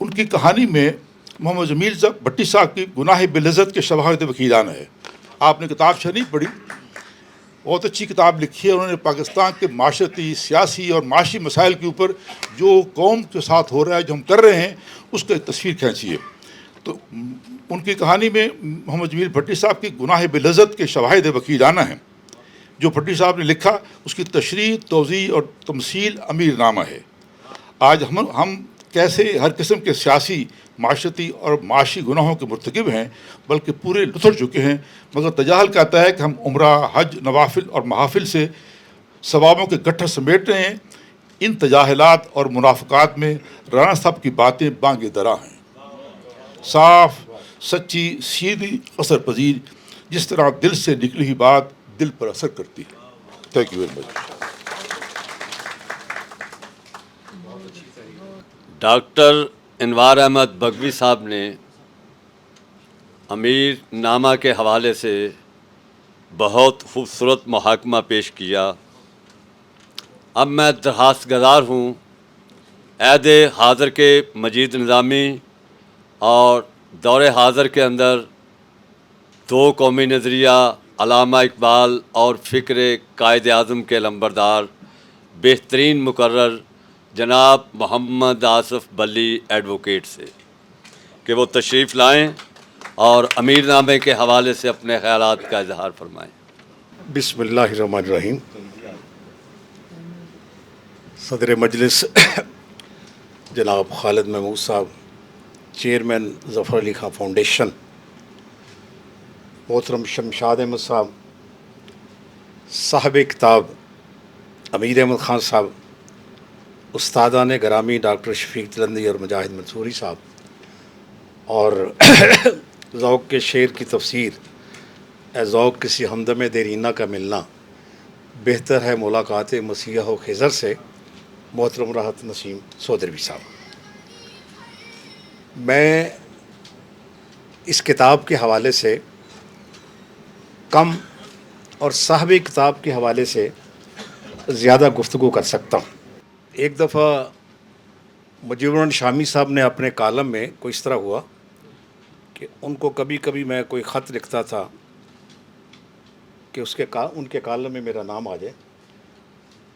ان کی کہانی میں محمد جمیل بھٹی صاحب کی گناہ بلذت کے شواہد وکیلانہ ہے. آپ نے کتاب نہیں پڑھی، بہت اچھی کتاب لکھی ہے. انہوں نے پاکستان کے معاشرتی، سیاسی اور معاشی مسائل کے اوپر جو قوم کے ساتھ ہو رہا ہے، جو ہم کر رہے ہیں، اس کا ایک تصویر کھینچی ہے. تو ان کی کہانی میں محمد جمیل بھٹی صاحب کی گناہ بلذت کے شواہد وکیلانہ ہیں. جو بھٹی صاحب نے لکھا اس کی تشریح، توضیح اور تمثیل امیر نامہ ہے. آج ہم کیسے ہر قسم کے سیاسی، معاشرتی اور معاشی گناہوں کے مرتکب ہیں، بلکہ پورے لتھڑ چکے ہیں، مگر تجاہل کہتا ہے کہ ہم عمرہ، حج، نوافل اور محافل سے ثوابوں کے گٹھر سمیٹ رہے ہیں. ان تجاہلات اور منافقات میں رانا صاحب کی باتیں بانگ درا ہیں، صاف، سچی، سیدھی، اثر پذیر، جس طرح دل سے نکلی ہوئی بات دل پر اثر کرتی ہے. Thank you very much.
Doctor Anwar Ahmed Bugvi صاحب نے امیر نامہ کے حوالے سے بہت خوبصورت محاکمہ پیش کیا. اب میں درخواست گزار ہوں عہد حاضر کے مجید نظامی اور دور حاضر کے اندر دو قومی نظریہ، علامہ اقبال اور فکر قائد اعظم کے لمبردار، بہترین مقرر جناب محمد آصف بلی ایڈوکیٹ سے کہ وہ تشریف لائیں اور امیر نامے کے حوالے سے اپنے خیالات کا اظہار فرمائیں.
بسم اللہ الرحمن الرحیم. صدر مجلس جناب خالد محمود صاحب، چیئرمین ظفر علی خان فاؤنڈیشن، محترم شمشاد احمد صاحب، صاحب کتاب امیر احمد خان صاحب، استادان گرامی ڈاکٹر شفیق تلندی اور مجاہد منصوری صاحب، اور ذوق کے شعر کی تفسیر اے ذوق کسی ہمدم دیرینہ کا ملنا، بہتر ہے ملاقات مسیح و خضر سے، محترم راحت نسیم سودروی صاحب. میں اس کتاب کے حوالے سے کم اور صاحب کتاب کے حوالے سے زیادہ گفتگو کر سکتا ہوں. ایک دفعہ مجیب الرحمن شامی صاحب نے اپنے کالم میں کوئی اس طرح ہوا کہ ان کو کبھی کبھی میں کوئی خط لکھتا تھا کہ ان کے کالم میں میرا نام آ جائے.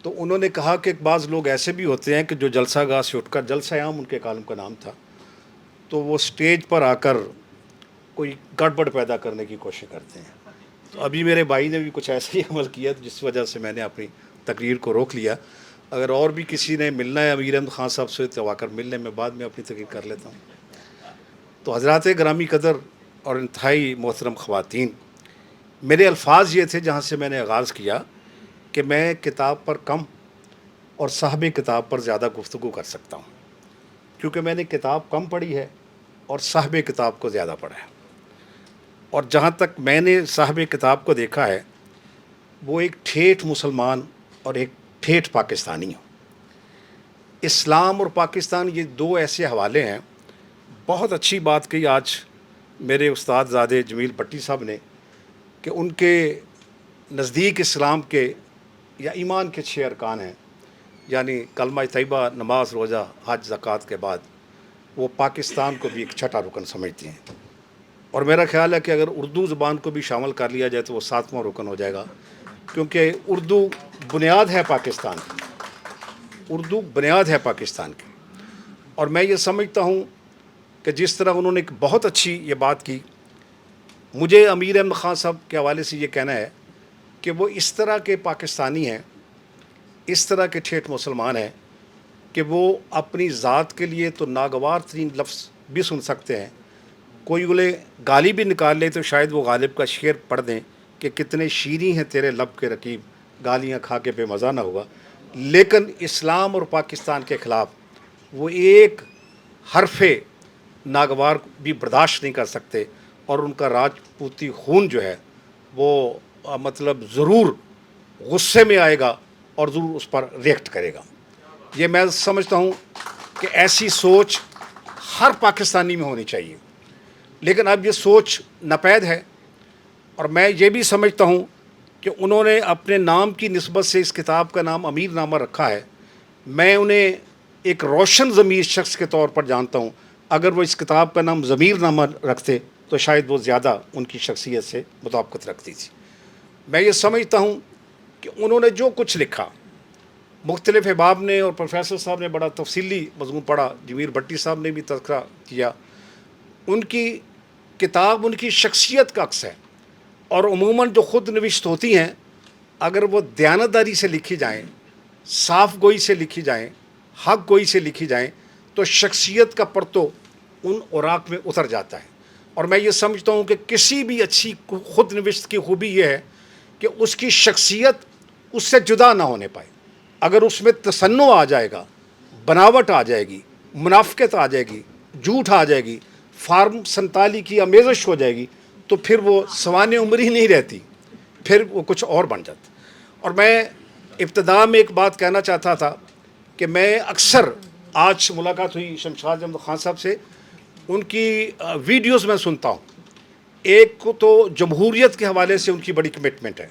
تو انہوں نے کہا کہ بعض لوگ ایسے بھی ہوتے ہیں کہ جو جلسہ گاہ سے اٹھ کر، جلسہ عام ان کے کالم کا نام تھا، تو وہ سٹیج پر آ کر کوئی گڑبڑ پیدا کرنے کی کوشش کرتے ہیں. تو ابھی میرے بھائی نے بھی کچھ ایسا ہی عمل کیا جس وجہ سے میں نے اپنی تقریر کو روک لیا. اگر اور بھی کسی نے ملنا ہے امیر احمد خان صاحب سے تو آ کر مل لیں، میں بعد میں اپنی تقریر کر لیتا ہوں. تو حضرات گرامی قدر اور انتہائی محترم خواتین، میرے الفاظ یہ تھے جہاں سے میں نے آغاز کیا کہ میں کتاب پر کم اور صاحب کتاب پر زیادہ گفتگو کر سکتا ہوں، کیونکہ میں نے کتاب کم پڑھی ہے اور صاحب کتاب کو زیادہ پڑھا ہے. اور جہاں تک میں نے صاحب کتاب کو دیکھا ہے، وہ ایک ٹھیٹھ مسلمان اور ایک ٹھیٹھ پاکستانی ہوں. اسلام اور پاکستان یہ دو ایسے حوالے ہیں. بہت اچھی بات کہی آج میرے استاد زادے جمیل بھٹی صاحب نے کہ ان کے نزدیک اسلام کے یا ایمان کے 6 ارکان ہیں، یعنی کلمہ طیبہ، نماز، روزہ، حج، زکوٰۃ کے بعد وہ پاکستان کو بھی ایک چھٹا رکن سمجھتے ہیں. اور میرا خیال ہے کہ اگر اردو زبان کو بھی شامل کر لیا جائے تو وہ 7واں رکن ہو جائے گا، کیونکہ اردو بنیاد ہے پاکستان کی. اردو بنیاد ہے پاکستان کی. اور میں یہ سمجھتا ہوں کہ جس طرح انہوں نے ایک بہت اچھی یہ بات کی، مجھے امیر احمد خان صاحب کے حوالے سے یہ کہنا ہے کہ وہ اس طرح کے پاکستانی ہیں، اس طرح کے ٹھیٹھ مسلمان ہیں کہ وہ اپنی ذات کے لیے تو ناگوار ترین لفظ بھی سن سکتے ہیں. کوئی انہیں گالی بھی نکال لے تو شاید وہ غالب کا شعر پڑھ دیں کہ کتنے شیریں ہیں تیرے لب کے رقیب، گالیاں کھا کے بے مزہ نہ ہوا. لیکن اسلام اور پاکستان کے خلاف وہ ایک حرف ناگوار بھی برداشت نہیں کر سکتے، اور ان کا راجپوتی خون جو ہے وہ مطلب ضرور غصے میں آئے گا اور ضرور اس پر ریئیکٹ کرے گا. یہ میں سمجھتا ہوں کہ ایسی سوچ ہر پاکستانی میں ہونی چاہیے. لیکن اب یہ سوچ ناپید ہے، اور میں یہ بھی سمجھتا ہوں کہ انہوں نے اپنے نام کی نسبت سے اس کتاب کا نام امیر نامہ رکھا ہے. میں انہیں ایک روشن ضمیر شخص کے طور پر جانتا ہوں، اگر وہ اس کتاب کا نام ضمیر نامہ رکھتے تو شاید وہ زیادہ ان کی شخصیت سے مطابقت رکھتی تھی. میں یہ سمجھتا ہوں کہ انہوں نے جو کچھ لکھا, مختلف احباب نے اور پروفیسر صاحب نے بڑا تفصیلی مضمون پڑھا, جمیل بھٹی صاحب نے بھی تذکرہ کیا, ان کی کتاب ان کی شخصیت کا عکس ہے. اور عموماً جو خود نوشت ہوتی ہیں اگر وہ دیانتداری سے لکھی جائیں, صاف گوئی سے لکھی جائیں, حق گوئی سے لکھی جائیں, تو شخصیت کا پرتو ان اوراق میں اتر جاتا ہے. اور میں یہ سمجھتا ہوں کہ کسی بھی اچھی خود نوشت کی خوبی یہ ہے کہ اس کی شخصیت اس سے جدا نہ ہونے پائے. اگر اس میں تصنع آ جائے گا, بناوٹ آ جائے گی, منافقت آ جائے گی, جھوٹ آ جائے گی, فارم سنتالی کی آمیزش ہو جائے گی, تو پھر وہ سوانح عمری نہیں رہتی, پھر وہ کچھ اور بن جاتا. اور میں ابتدا میں ایک بات کہنا چاہتا تھا کہ میں اکثر, آج ملاقات ہوئی شمشاد احمد خان صاحب سے, ان کی ویڈیوز میں سنتا ہوں. ایک کو تو جمہوریت کے حوالے سے ان کی بڑی کمٹمنٹ ہے,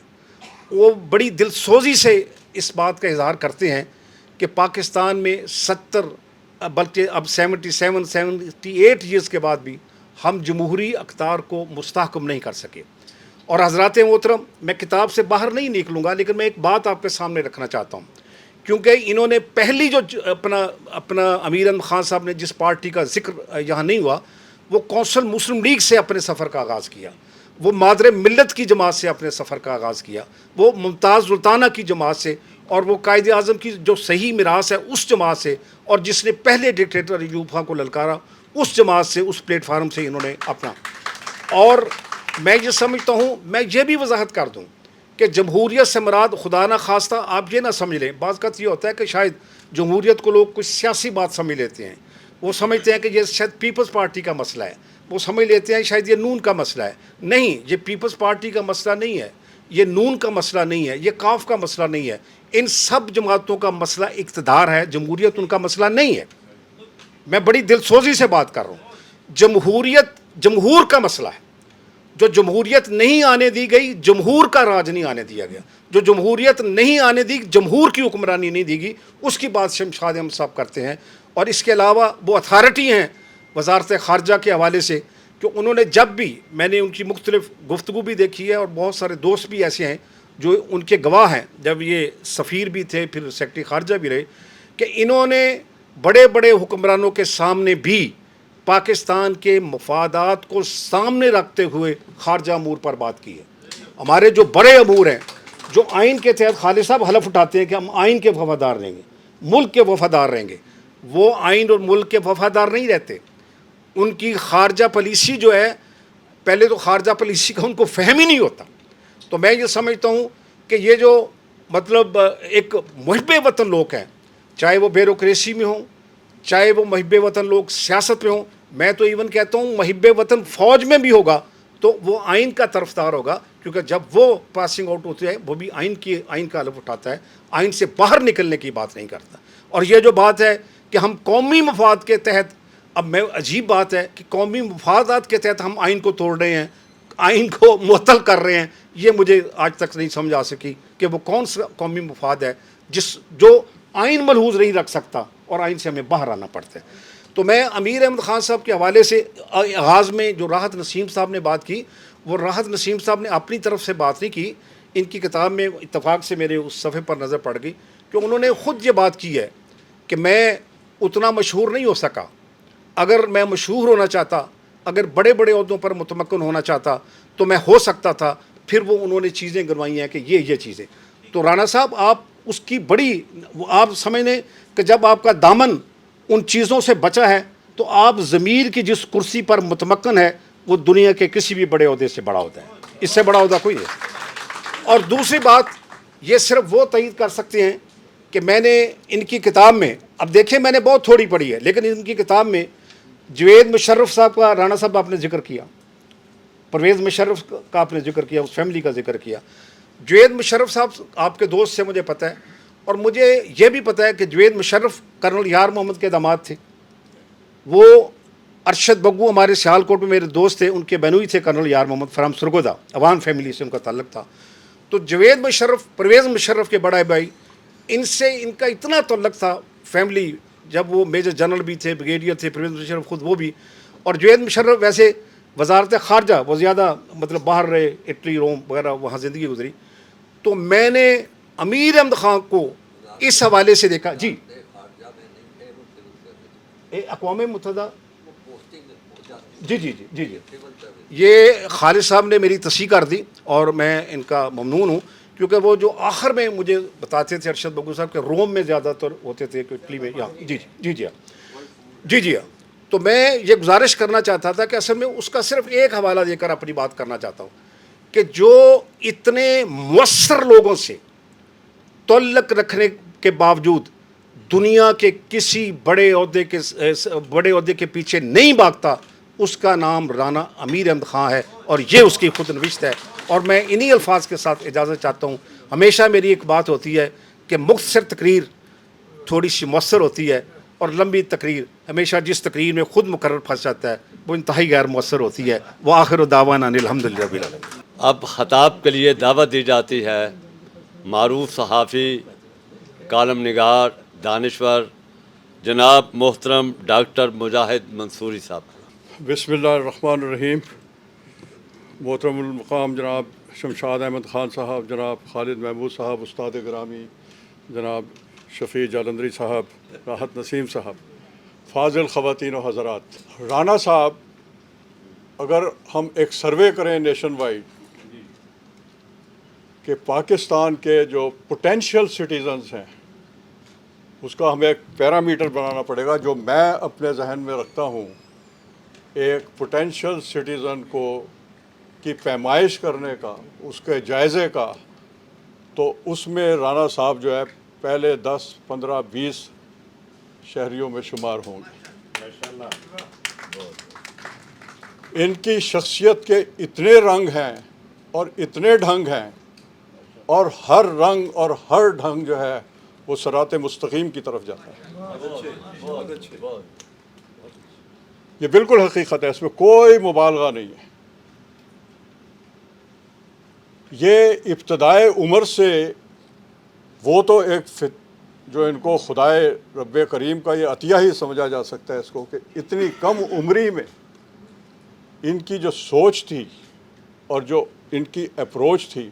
وہ بڑی دل سوزی سے اس بات کا اظہار کرتے ہیں کہ پاکستان میں 70 بلکہ اب 78 ایئرس کے بعد بھی ہم جمہوری اقدار کو مستحکم نہیں کر سکے. اور حضرات محترم, میں کتاب سے باہر نہیں نکلوں گا, لیکن میں ایک بات آپ کے سامنے رکھنا چاہتا ہوں, کیونکہ انہوں نے پہلی جو اپنا امیر احمد خان صاحب نے جس پارٹی کا ذکر یہاں نہیں ہوا, وہ کونسل مسلم لیگ سے اپنے سفر کا آغاز کیا, وہ مادر ملت کی جماعت سے اپنے سفر کا آغاز کیا, وہ ممتاز سلطانہ کی جماعت سے, اور وہ قائد اعظم کی جو صحیح میراث ہے اس جماعت سے, اور جس نے پہلے ڈکٹیٹر ایوب خان کو للکارا اس جماعت سے, اس پلیٹ فارم سے انہوں نے اپنا. اور میں یہ سمجھتا ہوں, میں یہ بھی وضاحت کر دوں کہ جمہوریت سے مراد خدا نہ خواستہ آپ یہ نہ سمجھ لیں. بعض کا یہ ہوتا ہے کہ شاید جمہوریت کو لوگ کچھ سیاسی بات سمجھ لیتے ہیں, وہ سمجھتے ہیں کہ یہ شاید پیپلز پارٹی کا مسئلہ ہے, وہ سمجھ لیتے ہیں شاید یہ نون کا مسئلہ ہے. نہیں, یہ پیپلز پارٹی کا مسئلہ نہیں ہے, یہ نون کا مسئلہ نہیں ہے, یہ کاف کا مسئلہ نہیں ہے. ان سب جماعتوں کا مسئلہ اقتدار ہے, جمہوریت ان کا مسئلہ نہیں ہے. میں بڑی دل سوزی سے بات کر رہا ہوں. جمہوریت جمہور کا مسئلہ ہے. جو جمہوریت نہیں آنے دی گئی, جمہور کا راج نہیں آنے دیا گیا. جو جمہوریت نہیں آنے دی, جمہور کی حکمرانی نہیں دی گئی, اس کی بات شمشاد احمد صاحب کرتے ہیں. اور اس کے علاوہ وہ اتھارٹی ہیں وزارت خارجہ کے حوالے سے, کہ انہوں نے جب بھی, میں نے ان کی مختلف گفتگو بھی دیکھی ہے, اور بہت سارے دوست بھی ایسے ہیں جو ان کے گواہ ہیں, جب یہ سفیر بھی تھے پھر سیکرٹری خارجہ بھی رہے, کہ انہوں نے بڑے بڑے حکمرانوں کے سامنے بھی پاکستان کے مفادات کو سامنے رکھتے ہوئے خارجہ امور پر بات کی ہے. ہمارے جو بڑے امور ہیں, جو آئین کے تحت خالد صاحب حلف اٹھاتے ہیں کہ ہم آئین کے وفادار رہیں گے, ملک کے وفادار رہیں گے, وہ آئین اور ملک کے وفادار نہیں رہتے. ان کی خارجہ پالیسی جو ہے, پہلے تو خارجہ پالیسی کا ان کو فہم ہی نہیں ہوتا. تو میں یہ سمجھتا ہوں کہ یہ جو مطلب ایک محب وطن لوگ ہیں, چاہے وہ بیوروکریسی میں ہوں, چاہے وہ محب وطن لوگ سیاست میں ہوں, میں تو ایون کہتا ہوں محب وطن فوج میں بھی ہوگا تو وہ آئین کا طرفدار ہوگا, کیونکہ جب وہ پاسنگ آؤٹ ہوتے ہیں وہ بھی آئین کا حلف اٹھاتا ہے, آئین سے باہر نکلنے کی بات نہیں کرتا. اور یہ جو بات ہے کہ ہم قومی مفاد کے تحت, اب میں عجیب بات ہے کہ قومی مفادات کے تحت ہم آئین کو توڑ رہے ہیں, آئین کو معطل کر رہے ہیں, یہ مجھے آج تک نہیں سمجھ آ سکی کہ وہ کون سا قومی مفاد ہے جو آئین ملحوظ نہیں رکھ سکتا اور آئین سے ہمیں باہر آنا پڑتا ہے. تو میں امیر احمد خان صاحب کے حوالے سے آغاز میں جو راحت نسیم صاحب نے بات کی, وہ راحت نسیم صاحب نے اپنی طرف سے بات نہیں کی. ان کی کتاب میں اتفاق سے میرے اس صفحے پر نظر پڑ گئی کہ انہوں نے خود یہ بات کی ہے کہ میں اتنا مشہور نہیں ہو سکا, اگر میں مشہور ہونا چاہتا, اگر بڑے بڑے عہدوں پر متمکن ہونا چاہتا تو میں ہو سکتا تھا. پھر وہ انہوں نے چیزیں گنوائی ہیں کہ یہ چیزیں. تو رانا صاحب آپ اس کی بڑی, آپ سمجھ لیں کہ جب آپ کا دامن ان چیزوں سے بچا ہے تو آپ ضمیر کی جس کرسی پر متمکن ہے وہ دنیا کے کسی بھی بڑے عہدے سے بڑا ہوتا ہے, اس سے بڑا عہدہ کوئی ہے. اور دوسری بات یہ صرف وہ تائید کر سکتے ہیں کہ میں نے ان کی کتاب میں, اب دیکھیں میں نے بہت تھوڑی پڑھی ہے, لیکن ان کی کتاب میں جوید مشرف صاحب کا, رانا صاحب آپ نے ذکر کیا, پرویز مشرف کا آپ نے ذکر کیا, اس فیملی کا ذکر کیا. جوید مشرف صاحب آپ کے دوست سے مجھے پتہ ہے, اور مجھے یہ بھی پتہ ہے کہ جوید مشرف کرنل یار محمد کے داماد تھے. وہ ارشد بگو ہمارے سیالکوٹ میں میرے دوست تھے, ان کے بہنوئی تھے کرنل یار محمد فرام سرگودا, عوام فیملی سے ان کا تعلق تھا. تو جوید مشرف پرویز مشرف کے بڑے بھائی, ان سے ان کا اتنا تعلق تھا فیملی جب وہ میجر جنرل بھی تھے، بریگیڈیئر تھے، پرویز مشرف خود وہ بھی، اور جوید مشرف ویسے وزارت خارجہ وہ زیادہ مطلب باہر رہے، اٹلی، روم وغیرہ وہاں زندگی گزری. تو میں نے امیر احمد خان کو اس حوالے سے دیکھا. جی اقوام متحدہ، جی جی جی جی جی یہ خالد صاحب نے میری تصحیح کر دی اور میں ان کا ممنون ہوں، کیونکہ وہ جو آخر میں مجھے بتاتے تھے ارشد بگو صاحب کہ روم میں زیادہ تر ہوتے تھے کہ اٹلی میں. جی جی جی جی جی جی تو میں یہ گزارش کرنا چاہتا تھا کہ اصل میں اس کا صرف ایک حوالہ دے کر اپنی بات کرنا چاہتا ہوں کہ جو اتنے مؤثر لوگوں سے تعلق رکھنے کے باوجود دنیا کے کسی بڑے عہدے کے پیچھے نہیں بھاگتا، اس کا نام رانا امیر احمد خان ہے، اور یہ اس کی خود نوشت ہے. اور میں انہی الفاظ کے ساتھ اجازت چاہتا ہوں. ہمیشہ میری ایک بات ہوتی ہے کہ مختصر تقریر تھوڑی سی مؤثر ہوتی ہے، اور لمبی تقریر ہمیشہ جس تقریر میں خود مقرر پھنس جاتا ہے وہ انتہائی غیر مؤثر ہوتی ہے. وآخر دعوانا ان الحمدللہ رب العالمین.
اب خطاب کے لیے دعوت دی جاتی ہے معروف صحافی، کالم نگار، دانشور جناب محترم ڈاکٹر مجاہد منصوری صاحب.
بسم اللہ الرحمن الرحیم. محترم المقام جناب شمشاد احمد خان صاحب، جناب خالد محمود صاحب، استاد گرامی جناب شفیع جالندری صاحب، راحت نسیم صاحب، فاضل خواتین و حضرات، رانا صاحب اگر ہم ایک سروے کریں نیشن وائڈ کہ پاکستان کے جو پوٹینشیل سٹیزنز ہیں اس کا ہمیں ایک پیرامیٹر بنانا پڑے گا جو میں اپنے ذہن میں رکھتا ہوں. ایک پوٹینشیل سٹیزن کی پیمائش کرنے کا، اس کے جائزے کا، تو اس میں رانا صاحب جو ہے پہلے 10 15 20 شہریوں میں شمار ہوں گے. ان کی شخصیت کے اتنے رنگ ہیں اور اتنے ڈھنگ ہیں، اور ہر رنگ اور ہر ڈھنگ جو ہے وہ صراط مستقیم کی طرف جاتا ہے. یہ بالکل حقیقت ہے، اس میں کوئی مبالغہ نہیں ہے. یہ ابتدائے عمر سے وہ تو ایک جو ان کو خدائے رب کریم کا یہ عطیہ ہی سمجھا جا سکتا ہے اس کو، کہ اتنی کم عمری میں ان کی جو سوچ تھی اور جو ان کی اپروچ تھی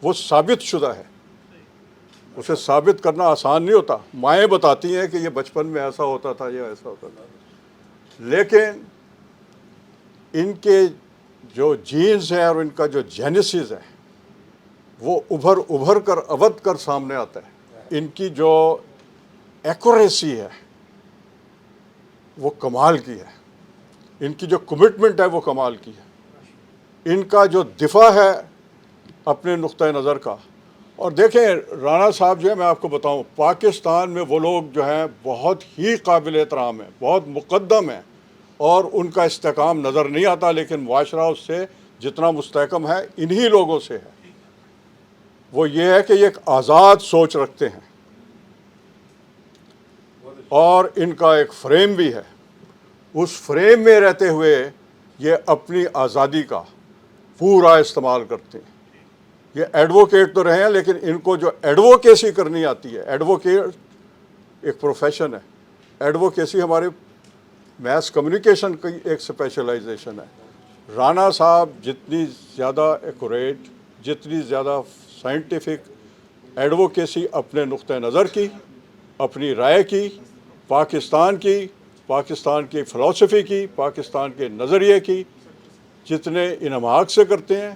وہ ثابت شدہ ہے. اسے ثابت کرنا آسان نہیں ہوتا. مائیں بتاتی ہیں کہ یہ بچپن میں ایسا ہوتا تھا، یہ ایسا ہوتا تھا، لیکن ان کے جو جینز ہیں اور ان کا جو جینیسز ہے وہ ابھر کر اودھ کر سامنے آتا ہے. ان کی جو ایکوریسی ہے وہ کمال کی ہے، ان کی جو کمٹمنٹ ہے وہ کمال کی ہے، ان کا جو دفاع ہے اپنے نقطۂ نظر کا. اور دیکھیں رانا صاحب جو ہے، میں آپ کو بتاؤں، پاکستان میں وہ لوگ جو ہیں بہت ہی قابل احترام ہیں، بہت مقدم ہیں، اور ان کا استحکام نظر نہیں آتا، لیکن معاشرہ اس سے جتنا مستحکم ہے انہی لوگوں سے ہے. وہ یہ ہے کہ یہ ایک آزاد سوچ رکھتے ہیں، اور ان کا ایک فریم بھی ہے. اس فریم میں رہتے ہوئے یہ اپنی آزادی کا پورا استعمال کرتے ہیں. یہ ایڈوکیٹ تو رہے ہیں، لیکن ان کو جو ایڈوکیسی کرنی آتی ہے، ایڈوکیٹ ایک پروفیشن ہے. ایڈوکیسی ہمارے میس کمیونیکیشن کی ایک اسپیشلائزیشن ہے. رانا صاحب جتنی زیادہ ایکوریٹ، جتنی زیادہ سائنٹیفک ایڈوکیسی اپنے نقطۂ نظر کی، اپنی رائے کی، پاکستان کی فلسفی کی، پاکستان کے نظریے کی، جتنے انعماق سے کرتے ہیں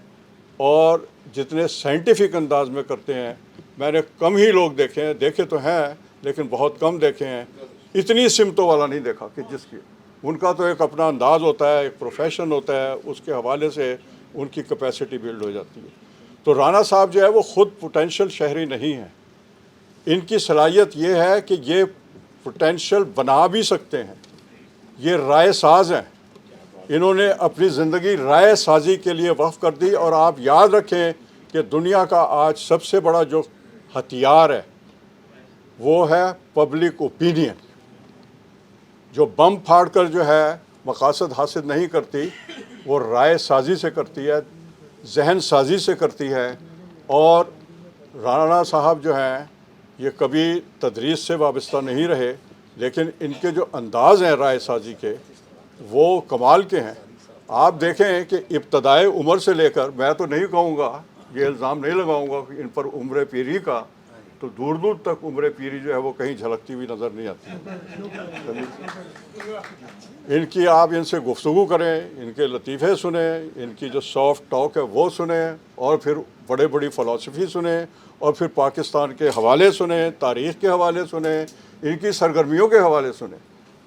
اور جتنے سائنٹیفک انداز میں کرتے ہیں. میں نے کم ہی لوگ دیکھے تو ہیں، لیکن بہت کم دیکھے ہیں. اتنی سمتوں والا نہیں دیکھا کہ جس کی ان کا تو ایک اپنا انداز ہوتا ہے، ایک پروفیشن ہوتا ہے، اس کے حوالے سے ان کی کیپیسٹی بلڈ ہو جاتی ہے. تو رانا صاحب جو ہے وہ خود پوٹینشیل شہری نہیں ہیں. ان کی صلاحیت یہ ہے کہ یہ پوٹینشیل بنا بھی سکتے ہیں. یہ رائے ساز ہیں. انہوں نے اپنی زندگی رائے سازی کے لیے وقف کر دی. اور آپ یاد رکھیں کہ دنیا کا آج سب سے بڑا جو ہتھیار ہے وہ ہے پبلک اوپینین. جو بم پھاڑ کر جو ہے مقاصد حاصل نہیں کرتی، وہ رائے سازی سے کرتی ہے، ذہن سازی سے کرتی ہے. اور رانا صاحب جو ہیں یہ کبھی تدریس سے وابستہ نہیں رہے، لیکن ان کے جو انداز ہیں رائے سازی کے وہ کمال کے ہیں. آپ دیکھیں کہ ابتدائے عمر سے لے کر، میں تو نہیں کہوں گا، یہ الزام نہیں لگاؤں گا کہ ان پر عمر پیری کا، تو دور دور تک عمر پیری جو ہے وہ کہیں جھلکتی ہوئی نظر نہیں آتی. ان کی آپ ان سے گفتگو کریں، ان کے لطیفے سنیں، ان کی جو سافٹ ٹاک ہے وہ سنیں، اور پھر بڑے بڑی فلسفی سنیں، اور پھر پاکستان کے حوالے سنیں، تاریخ کے حوالے سنیں، ان کی سرگرمیوں کے حوالے سنیں.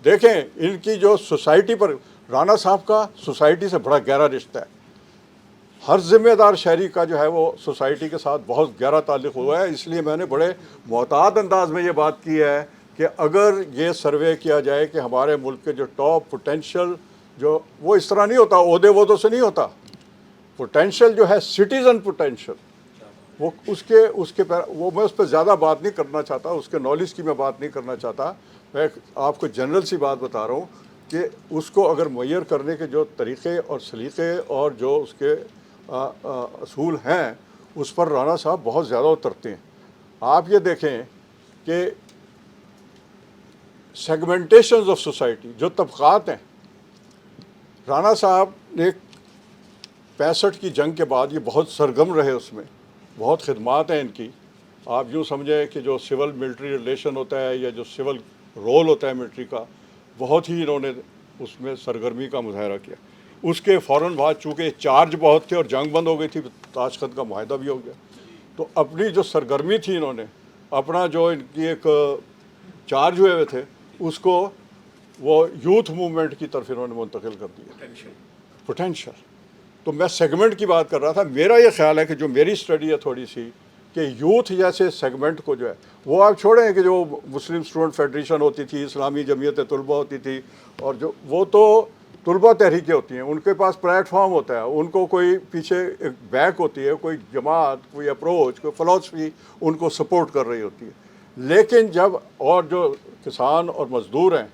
دیکھیں ان کی جو سوسائٹی پر، رانا صاحب کا سوسائٹی سے بڑا گہرا رشتہ ہے. ہر ذمہ دار شہری کا جو ہے وہ سوسائٹی کے ساتھ بہت گہرا تعلق ہوا ہے. اس لیے میں نے بڑے محتاط انداز میں یہ بات کی ہے کہ اگر یہ سروے کیا جائے کہ ہمارے ملک کے جو ٹاپ پوٹینشیل، جو وہ اس طرح نہیں ہوتا عہدے وہدوں سے نہیں ہوتا، پوٹینشیل جو ہے سٹیزن پوٹینشیل، وہ میں اس پہ زیادہ بات نہیں کرنا چاہتا، اس کے نالج کی میں بات نہیں کرنا چاہتا. میں آپ کو جنرل سی بات بتا رہا ہوں کہ اس کو اگر معیر کرنے کے جو طریقے اور سلیقے اور جو اس کے اصول ہیں، اس پر رانا صاحب بہت زیادہ اترتے ہیں. آپ یہ دیکھیں کہ سیگمنٹیشنز آف سوسائٹی، جو طبقات ہیں، رانا صاحب نے 65 کی جنگ کے بعد یہ بہت سرگرم رہے، اس میں بہت خدمات ہیں ان کی. آپ یوں سمجھیں کہ جو سول ملٹری ریلیشن ہوتا ہے یا جو سول رول ہوتا ہے ملٹری کا، بہت ہی انہوں نے اس میں سرگرمی کا مظاہرہ کیا. اس کے فوراً بعد چونکہ چارج بہت تھے اور جنگ بند ہو گئی تھی، تاشقند کا معاہدہ بھی ہو گیا، تو اپنی جو سرگرمی تھی انہوں نے اپنا جو ان کی ایک چارج ہوئے تھے اس کو وہ یوتھ موومنٹ کی طرف انہوں نے منتقل کر دیا. پوٹینشیل. تو میں سیگمنٹ کی بات کر رہا تھا. میرا یہ خیال ہے کہ جو میری اسٹڈی ہے تھوڑی سی، کہ یوتھ جیسے سیگمنٹ کو جو ہے وہ آپ چھوڑیں کہ جو مسلم اسٹوڈنٹ فیڈریشن ہوتی تھی، اسلامی جمعیت طلبہ ہوتی تھی، اور جو وہ تو طلبہ تحریکیں ہوتی ہیں، ان کے پاس پلیٹ فارم ہوتا ہے، ان کو کوئی پیچھے ایک بیک ہوتی ہے، کوئی جماعت، کوئی اپروچ، کوئی فلسفی ان کو سپورٹ کر رہی ہوتی ہے. لیکن جب اور جو کسان اور مزدور ہیں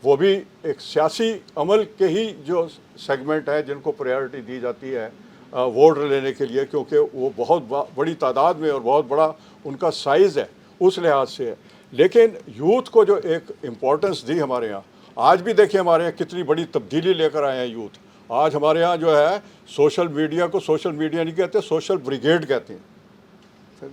وہ بھی ایک سیاسی عمل کے ہی جو سیگمنٹ ہے جن کو پریارٹی دی جاتی ہے ووٹ لینے کے لیے، کیونکہ وہ بہت بڑی تعداد میں اور بہت بڑا ان کا سائز ہے، اس لحاظ سے ہے. لیکن یوتھ کو جو ایک امپورٹنس دی ہمارے یہاں، آج بھی دیکھیں ہمارے یہاں کتنی بڑی تبدیلی لے کر آئے ہیں یوتھ. آج ہمارے یہاں جو ہے سوشل میڈیا کو سوشل میڈیا نہیں کہتے، سوشل بریگیڈ کہتے ہیں.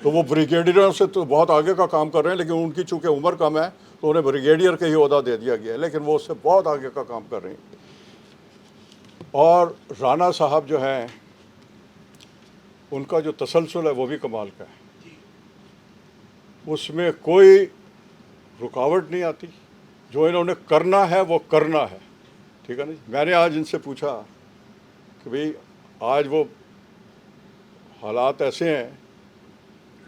تو وہ بریگیڈیئروں سے تو بہت آگے کا کام کر رہے ہیں، لیکن ان کی چونکہ عمر کم ہے تو انہیں بریگیڈیئر کا ہی عہدہ دے دیا گیا ہے، لیکن وہ اس سے بہت آگے کا کام کر رہے ہیں. اور رانا صاحب جو ہیں ان کا جو تسلسل ہے وہ بھی کمال کا ہے. اس میں کوئی رکاوٹ نہیں آتی، جو انہوں نے کرنا ہے وہ کرنا ہے. ٹھیک ہے نا. میں نے آج ان سے پوچھا کہ بھئی آج وہ حالات ایسے ہیں،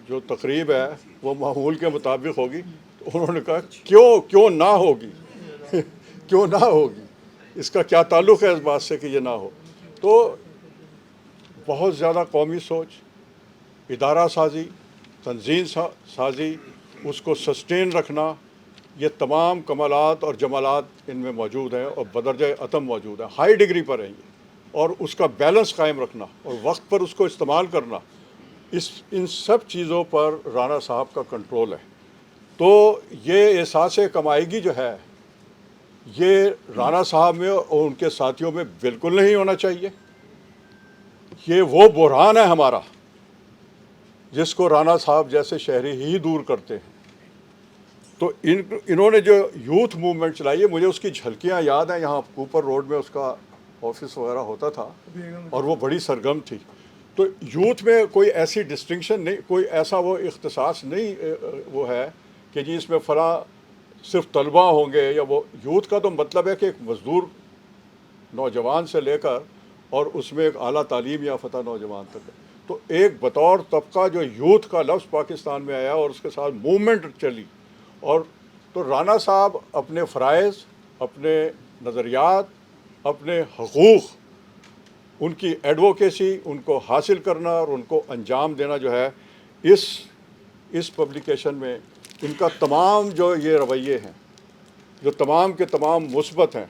جو تقریب ہے وہ معمول کے مطابق ہوگی، تو انہوں نے کہا کیوں نہ ہوگی کیوں نہ ہوگی، اس کا کیا تعلق ہے اس بات سے کہ یہ نہ ہو. تو بہت زیادہ قومی سوچ، ادارہ سازی، تنظیم سازی، اس کو سسٹین رکھنا، یہ تمام کمالات اور جمالات ان میں موجود ہیں اور بدرجہ اتم موجود ہیں، ہائی ڈگری پر ہیں یہ. اور اس کا بیلنس قائم رکھنا اور وقت پر اس کو استعمال کرنا، ان سب چیزوں پر رانا صاحب کا کنٹرول ہے. تو یہ احساس کمائیگی جو ہے یہ رانا صاحب میں اور ان کے ساتھیوں میں بالکل نہیں ہونا چاہیے. یہ وہ بحران ہے ہمارا جس کو رانا صاحب جیسے شہری ہی دور کرتے ہیں. تو انہوں نے جو یوتھ موومنٹ چلائی ہے، مجھے اس کی جھلکیاں یاد ہیں. یہاں کوپر روڈ میں اس کا آفس وغیرہ ہوتا تھا اور وہ بڑی سرگرم تھی. تو یوتھ میں کوئی ایسی ڈسٹنکشن نہیں، کوئی ایسا وہ اختصاص نہیں وہ ہے کہ جی اس میں فلاں صرف طلبہ ہوں گے یا وہ. یوتھ کا تو مطلب ہے کہ ایک مزدور نوجوان سے لے کر اور اس میں ایک اعلیٰ تعلیم یافتہ نوجوان تک. تو ایک بطور طبقہ جو یوتھ کا لفظ پاکستان میں آیا اور اس کے ساتھ موومنٹ چلی. اور تو رانا صاحب اپنے فرائض، اپنے نظریات، اپنے حقوق، ان کی ایڈوکیسی، ان کو حاصل کرنا اور ان کو انجام دینا جو ہے اس پبلیکیشن میں ان کا تمام جو یہ رویے ہیں جو تمام کے تمام مثبت ہیں،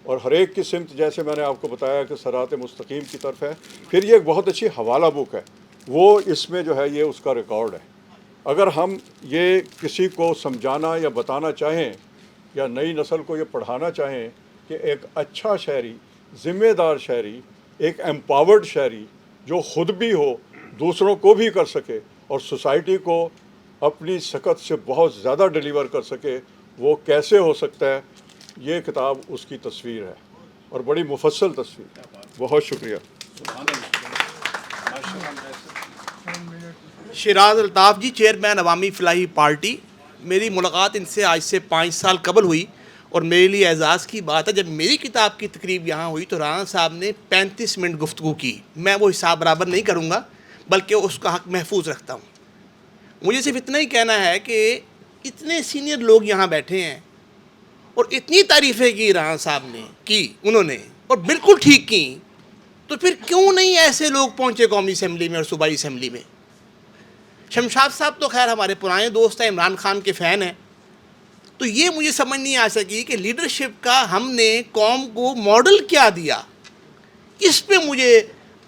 اور ہر ایک کی سمت جیسے میں نے آپ کو بتایا کہ صراط مستقیم کی طرف ہے. پھر یہ ایک بہت اچھی حوالہ بک ہے، وہ اس میں جو ہے یہ اس کا ریکارڈ ہے. اگر ہم یہ کسی کو سمجھانا یا بتانا چاہیں یا نئی نسل کو یہ پڑھانا چاہیں کہ ایک اچھا شہری، ذمہ دار شہری، ایک ایمپاورڈ شہری جو خود بھی ہو، دوسروں کو بھی کر سکے اور سوسائٹی کو اپنی سکت سے بہت زیادہ ڈیلیور کر سکے، وہ کیسے ہو سکتا ہے، یہ کتاب اس کی تصویر ہے اور بڑی مفصل تصویر ہے۔ بہت شکریہ۔
شیراز الطاف جی، چیئرمین عوامی فلاحی پارٹی، میری ملاقات ان سے آج سے 5 سال قبل ہوئی اور میرے لیے اعزاز کی بات ہے، جب میری کتاب کی تقریب یہاں ہوئی تو رانا صاحب نے 35 منٹ گفتگو کی۔ میں وہ حساب برابر نہیں کروں گا بلکہ اس کا حق محفوظ رکھتا ہوں۔ مجھے صرف اتنا ہی کہنا ہے کہ اتنے سینئر لوگ یہاں بیٹھے ہیں اور اتنی تعریفیں کی رانا صاحب نے کی انہوں نے اور بالکل ٹھیک کی، تو پھر کیوں نہیں ایسے لوگ پہنچے قومی اسمبلی میں اور صوبائی اسمبلی میں؟ شمشاد صاحب تو خیر ہمارے پرانے دوست ہیں، عمران خان کے فین ہیں، تو یہ مجھے سمجھ نہیں آ سکی کہ لیڈرشپ کا ہم نے قوم کو ماڈل کیا دیا۔ اس پہ مجھے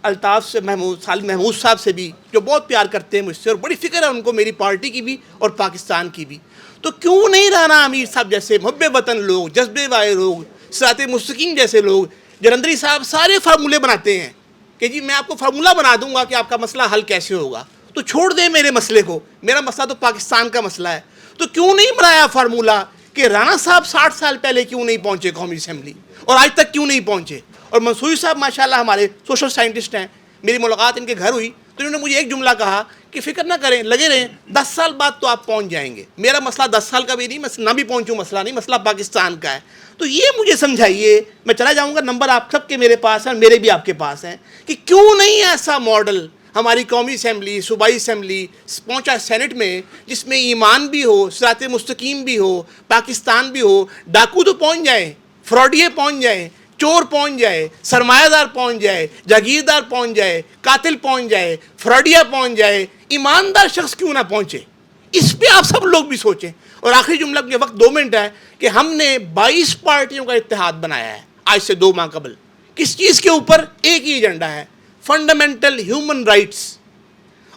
الطاف سے سالم محمود صاحب سے بھی، جو بہت پیار کرتے ہیں مجھ سے اور بڑی فکر ہے ان کو میری پارٹی کی بھی اور پاکستان کی بھی، تو کیوں نہیں رانا امیر صاحب جیسے محب وطن لوگ، جذبے والے لوگ، صراط مستقیم جیسے لوگ، جلندری صاحب سارے فارمولے بناتے ہیں کہ جی میں آپ کو فارمولہ بنا دوں گا کہ آپ کا مسئلہ حل کیسے ہوگا، تو چھوڑ دیں میرے مسئلے کو، میرا مسئلہ تو پاکستان کا مسئلہ ہے۔ تو کیوں نہیں بنایا فارمولہ کہ رانا صاحب 60 سال پہلے کیوں نہیں پہنچے قومی اسمبلی اور آج تک کیوں نہیں پہنچے؟ اور منصوری صاحب ماشاءاللہ ہمارے سوشل سائنٹسٹ ہیں، میری ملاقات ان کے گھر ہوئی تو انہوں نے مجھے ایک جملہ کہا کہ فکر نہ کریں، لگے رہیں، 10 سال بعد تو آپ پہنچ جائیں گے۔ میرا مسئلہ 10 سال کا بھی نہیں، میں نہ بھی پہنچوں مسئلہ نہیں، مسئلہ پاکستان کا ہے۔ تو یہ مجھے سمجھائیے، میں چلا جاؤں گا، نمبر آپ سب کے میرے پاس ہیں، میرے بھی آپ کے پاس ہیں، کہ کیوں نہیں ایسا ماڈل ہماری قومی اسمبلی، صوبائی اسمبلی پہنچا سینٹ میں، جس میں ایمان بھی ہو، صراط مستقیم بھی ہو، پاکستان بھی ہو۔ ڈاکو تو پہنچ جائیں، فراڈیے پہنچ جائیں، چور پہنچ جائے، سرمایہ دار پہنچ جائے، جاگیردار پہنچ جائے، قاتل پہنچ جائے، فراڈیا پہنچ جائے، ایماندار شخص کیوں نہ پہنچے؟ اس پہ آپ سب لوگ بھی سوچیں۔ اور آخری جملہ کے وقت 2 منٹ ہے کہ ہم نے 22 پارٹیوں کا اتحاد بنایا ہے آج سے 2 ماہ قبل۔ کس چیز کے اوپر؟ ایک ہی ایجنڈا ہے، فنڈامنٹل ہیومن رائٹس۔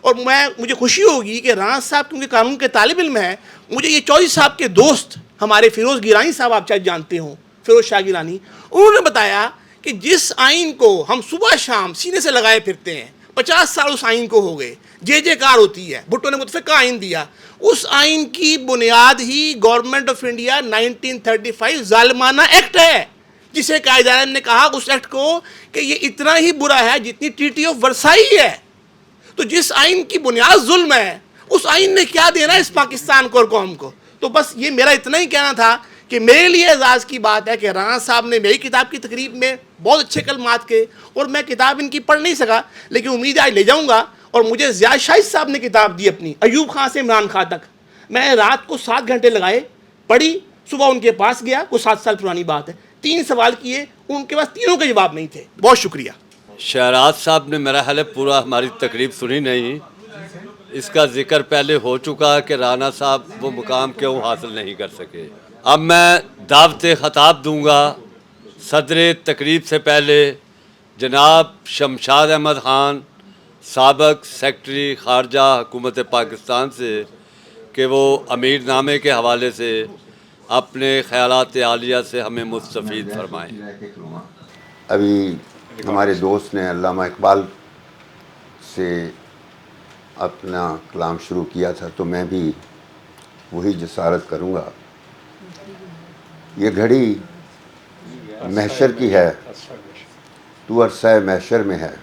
اور مجھے خوشی ہوگی کہ رانا صاحب کیونکہ قانون کے طالب علم ہیں، مجھے یہ چودھری صاحب کے دوست ہمارے فیروز گیلانی صاحب، آپ شاید جانتے ہوں، فیروز شاہ گیلانی، انہوں نے بتایا کہ جس آئین کو ہم صبح شام سینے سے لگائے پھرتے ہیں، 50 سال اس آئین کو ہو گئے، جے کار ہوتی ہے، بھٹو نے متفقہ آئین دیا، اس آئین کی بنیاد ہی گورنمنٹ آف انڈیا 1935 ظالمانہ ایکٹ ہے، جسے قائد اعظم نے کہا اس ایکٹ کو کہ یہ اتنا ہی برا ہے جتنی ٹریٹی آف ورسائی ہے۔ تو جس آئین کی بنیاد ظلم ہے، اس آئین نے کیا دینا ہے اس پاکستان کو اور قوم کو؟ تو بس یہ میرا اتنا ہی کہنا تھا کہ میرے لیے اعزاز کی بات ہے کہ رانا صاحب نے میری کتاب کی تقریب میں بہت اچھے کلمات کے، اور میں کتاب ان کی پڑھ نہیں سکا، لیکن امید آج لے جاؤں گا۔ اور مجھے ضیاء شاہد صاحب نے کتاب دی اپنی، ایوب خان سے عمران خان تک، میں رات کو 7 گھنٹے لگائے، پڑھی، صبح ان کے پاس گیا، کوئی 7 سال پرانی بات ہے، 3 سوال کیے، ان کے پاس تینوں کے جواب نہیں تھے۔ بہت شکریہ۔
شہراز صاحب نے میرا خیال ہے پورا ہماری تقریب سنی نہیں، اس کا ذکر پہلے ہو چکا کہ رانا صاحب وہ مقام کیوں حاصل نہیں کر سکے۔ اب میں دعوت خطاب دوں گا صدر تقریب سے پہلے جناب شمشاد احمد خان، سابق سیکرٹری خارجہ حکومت پاکستان سے، کہ وہ امیر نامے کے حوالے سے اپنے خیالات عالیہ سے ہمیں مستفید فرمائیں۔
ابھی ہمارے دوست نے علامہ اقبال سے اپنا کلام شروع کیا تھا، تو میں بھی وہی جسارت کروں گا۔ یہ گھڑی محشر کی ہے، تو عرصہ محشر میں ہے،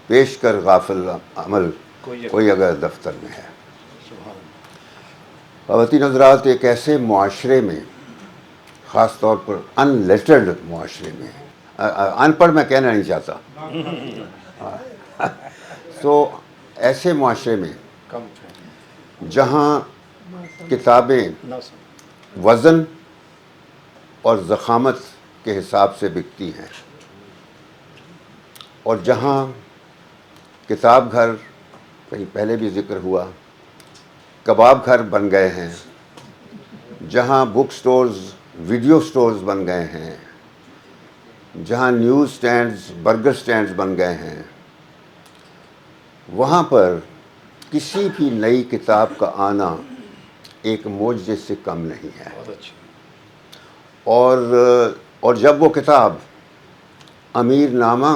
پیش کر غافل عمل کوئی اگر دفتر میں ہے۔ خواتین حضرات، ایک ایسے معاشرے میں، خاص طور پر ان لیٹرڈ معاشرے میں، ان پڑھ میں کہنا نہیں چاہتا، تو ایسے معاشرے میں جہاں کتابیں وزن اور ضخامت کے حساب سے بکتی ہیں، اور جہاں کتاب گھر، کہیں پہلے بھی ذکر ہوا، کباب گھر بن گئے ہیں، جہاں بک سٹورز ویڈیو سٹورز بن گئے ہیں، جہاں نیوز سٹینڈز برگر سٹینڈز بن گئے ہیں، وہاں پر کسی بھی نئی کتاب کا آنا ایک معجزے سے کم نہیں ہے. اور جب وہ کتاب امیر نامہ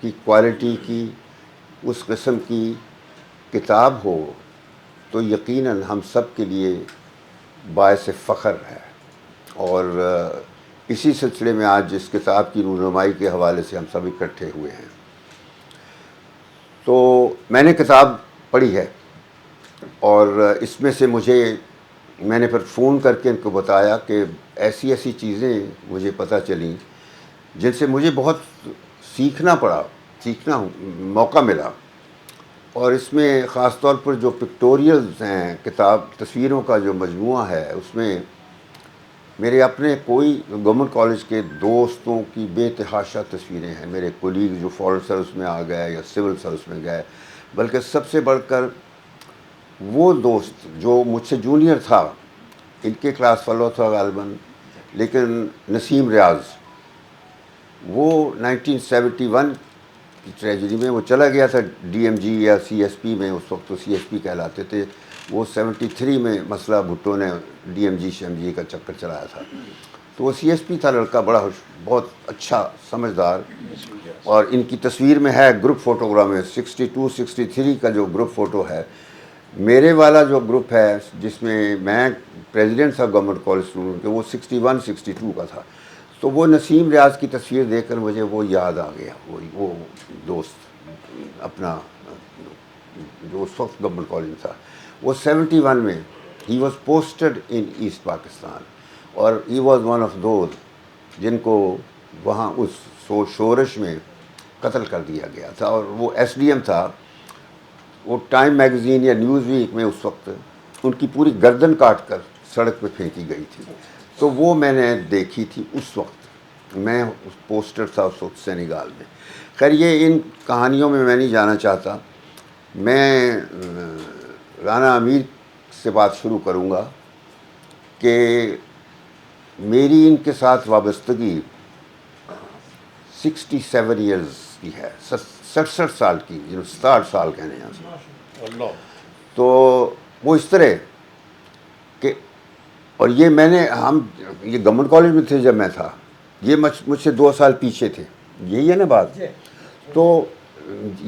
کی کوالٹی کی اس قسم کی کتاب ہو تو یقیناً ہم سب کے لیے باعث فخر ہے. اور اسی سلسلے میں آج اس کتاب کی رونمائی کے حوالے سے ہم سب اکٹھے ہوئے ہیں. تو میں نے کتاب پڑھی ہے اور اس میں سے میں نے پھر فون کر کے ان کو بتایا کہ ایسی ایسی چیزیں مجھے پتہ چلیں جن سے مجھے بہت سیکھنا موقع ملا. اور اس میں خاص طور پر جو پکٹوریلز ہیں، کتاب تصویروں کا جو مجموعہ ہے، اس میں میرے اپنے کوئی گورنمنٹ کالج کے دوستوں کی بے تحاشا تصویریں ہیں. میرے کولیگ جو فورن سروس میں آ گئے یا سول سروس میں گئے، بلکہ سب سے بڑھ کر وہ دوست جو مجھ سے جونیئر تھا، ان کے کلاس فیلو تھا غالباً، لیکن نسیم ریاض، وہ 1971 کی ٹریجڈی میں وہ چلا گیا تھا ڈی ایم جی یا سی ایس پی میں. اس وقت تو سی ایس پی کہلاتے تھے. وہ 73 میں مسئلہ بھٹو نے ڈی ایم جی شیم جی کا چکر چلایا تھا. تو وہ سی ایس پی تھا لڑکا، بہت اچھا سمجھدار. اور ان کی تصویر میں ہے گروپ فوٹوگرام میں 62 63 کا جو گروپ فوٹو ہے. میرے والا جو گروپ ہے جس میں پریزیڈنٹ تھا گورنمنٹ کالج اسٹوڈنٹ کے، وہ 61 62 کا تھا. تو وہ نسیم ریاض کی تصویر دیکھ کر مجھے وہ یاد آ گیا، وہ دوست اپنا جو اس وقت گورنمنٹ کالج میں تھا. وہ 71 میں ہی was posted in East Pakistan, اور he was one of those جن کو وہاں اس شورش میں قتل کر دیا گیا تھا. اور وہ ایس ڈی ایم تھا. وہ ٹائم میگزین یا نیوز ویک میں اس وقت ان کی پوری گردن کاٹ کر سڑک پہ پھینکی گئی تھی. تو وہ میں نے دیکھی تھی اس وقت. میں اس پوسٹر تھا اس وقت سینیگال میں. خیر یہ ان کہانیوں میں نہیں جانا چاہتا. میں رانا امیر سے بات شروع کروں گا کہ میری ان کے ساتھ وابستگی 67 ایئرز کی ہے، 67 سال کی، 67 سال کہنے ہیں. تو وہ اس طرح کہ اور یہ یہ گورنمنٹ کالج میں تھے جب میں تھا، یہ مجھ سے 2 سال پیچھے تھے. یہی ہے نا بات. تو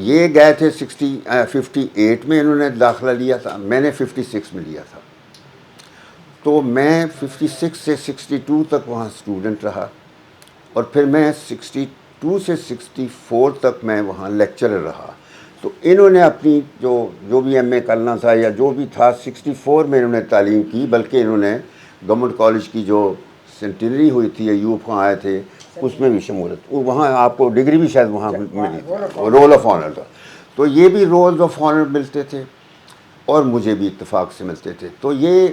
یہ گئے تھے 58 میں انہوں نے داخلہ لیا تھا، میں نے 56 میں لیا تھا. تو میں 56 سے 62 تک وہاں اسٹوڈنٹ رہا، اور پھر میں 62 سے 64 تک میں وہاں لیکچرر رہا. تو انہوں نے اپنی جو بھی ایم اے کرنا تھا یا جو بھی تھا 64 میں انہوں نے تعلیم کی، بلکہ انہوں نے گورنمنٹ کالج کی جو سینٹینری ہوئی تھی یا یوپ وہاں آئے تھے اس میں بھی شمولیت، وہاں آپ کو ڈگری بھی شاید وہاں ملی، رول آف آنر تھا. تو یہ بھی رول آف آنر ملتے تھے اور مجھے بھی اتفاق سے ملتے تھے. تو یہ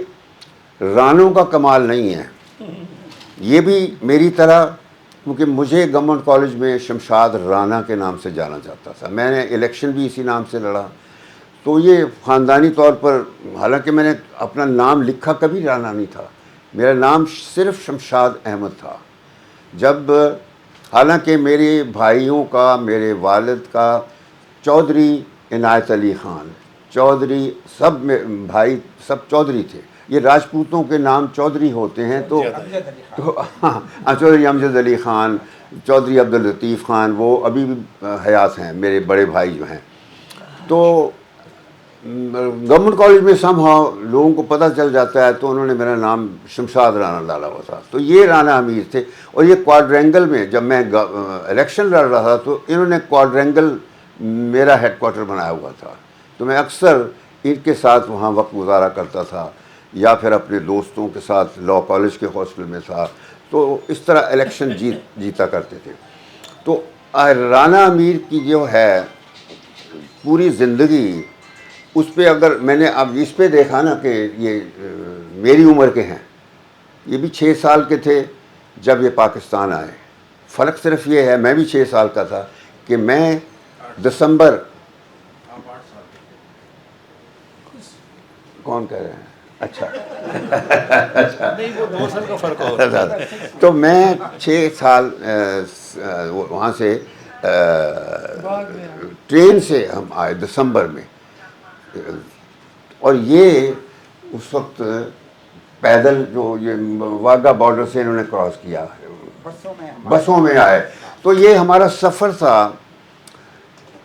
رانوں کا کمال نہیں ہے، یہ بھی میری طرح، کیونکہ مجھے گورنمنٹ کالج میں شمشاد رانا کے نام سے جانا جاتا تھا. میں نے الیکشن بھی اسی نام سے لڑا. تو یہ خاندانی طور پر، حالانکہ میں نے اپنا نام لکھا کبھی رانا نہیں تھا، میرا نام صرف شمشاد احمد تھا. جب حالانکہ میرے بھائیوں کا، میرے والد کا چودھری عنایت علی خان چودھری، سب بھائی سب چودھری تھے. یہ راجپوتوں کے نام چودھری ہوتے ہیں. تو چودھری امجد علی خان، چودھری عبداللطیف خان، وہ ابھی بھی حیات ہیں، میرے بڑے بھائی جو ہیں. تو گورنمنٹ کالج میں لوگوں کو پتہ چل جاتا ہے، تو انہوں نے میرا نام شمشاد رانا ڈالا ہوا تھا. تو یہ رانا امیر تھے. اور یہ کوارڈرینگل میں جب میں الیکشن لڑ رہا تھا تو انہوں نے کوارڈرینگل میرا ہیڈ کوارٹر بنایا ہوا تھا. تو میں اکثر ان کے ساتھ وہاں وقت گزارا کرتا تھا، یا پھر اپنے دوستوں کے ساتھ لاء کالج کے ہاسٹل میں تھا. تو اس طرح الیکشن جیتا کرتے تھے. تو رانا امیر کی جو ہے پوری زندگی، اس پہ اگر میں نے اب اس پہ دیکھا نا کہ یہ میری عمر کے ہیں، یہ بھی 6 سال کے تھے جب یہ پاکستان آئے. فرق صرف یہ ہے، میں بھی 6 سال کا تھا کہ میں دسمبر، کون کہہ رہے ہیں؟ اچھا تو میں 6 سال وہاں سے ٹرین سے ہم آئے دسمبر میں. اور یہ اس وقت پیدل جو یہ واگا بارڈر سے انہوں نے کراس کیا، بسوں میں آئے. تو یہ ہمارا سفر تھا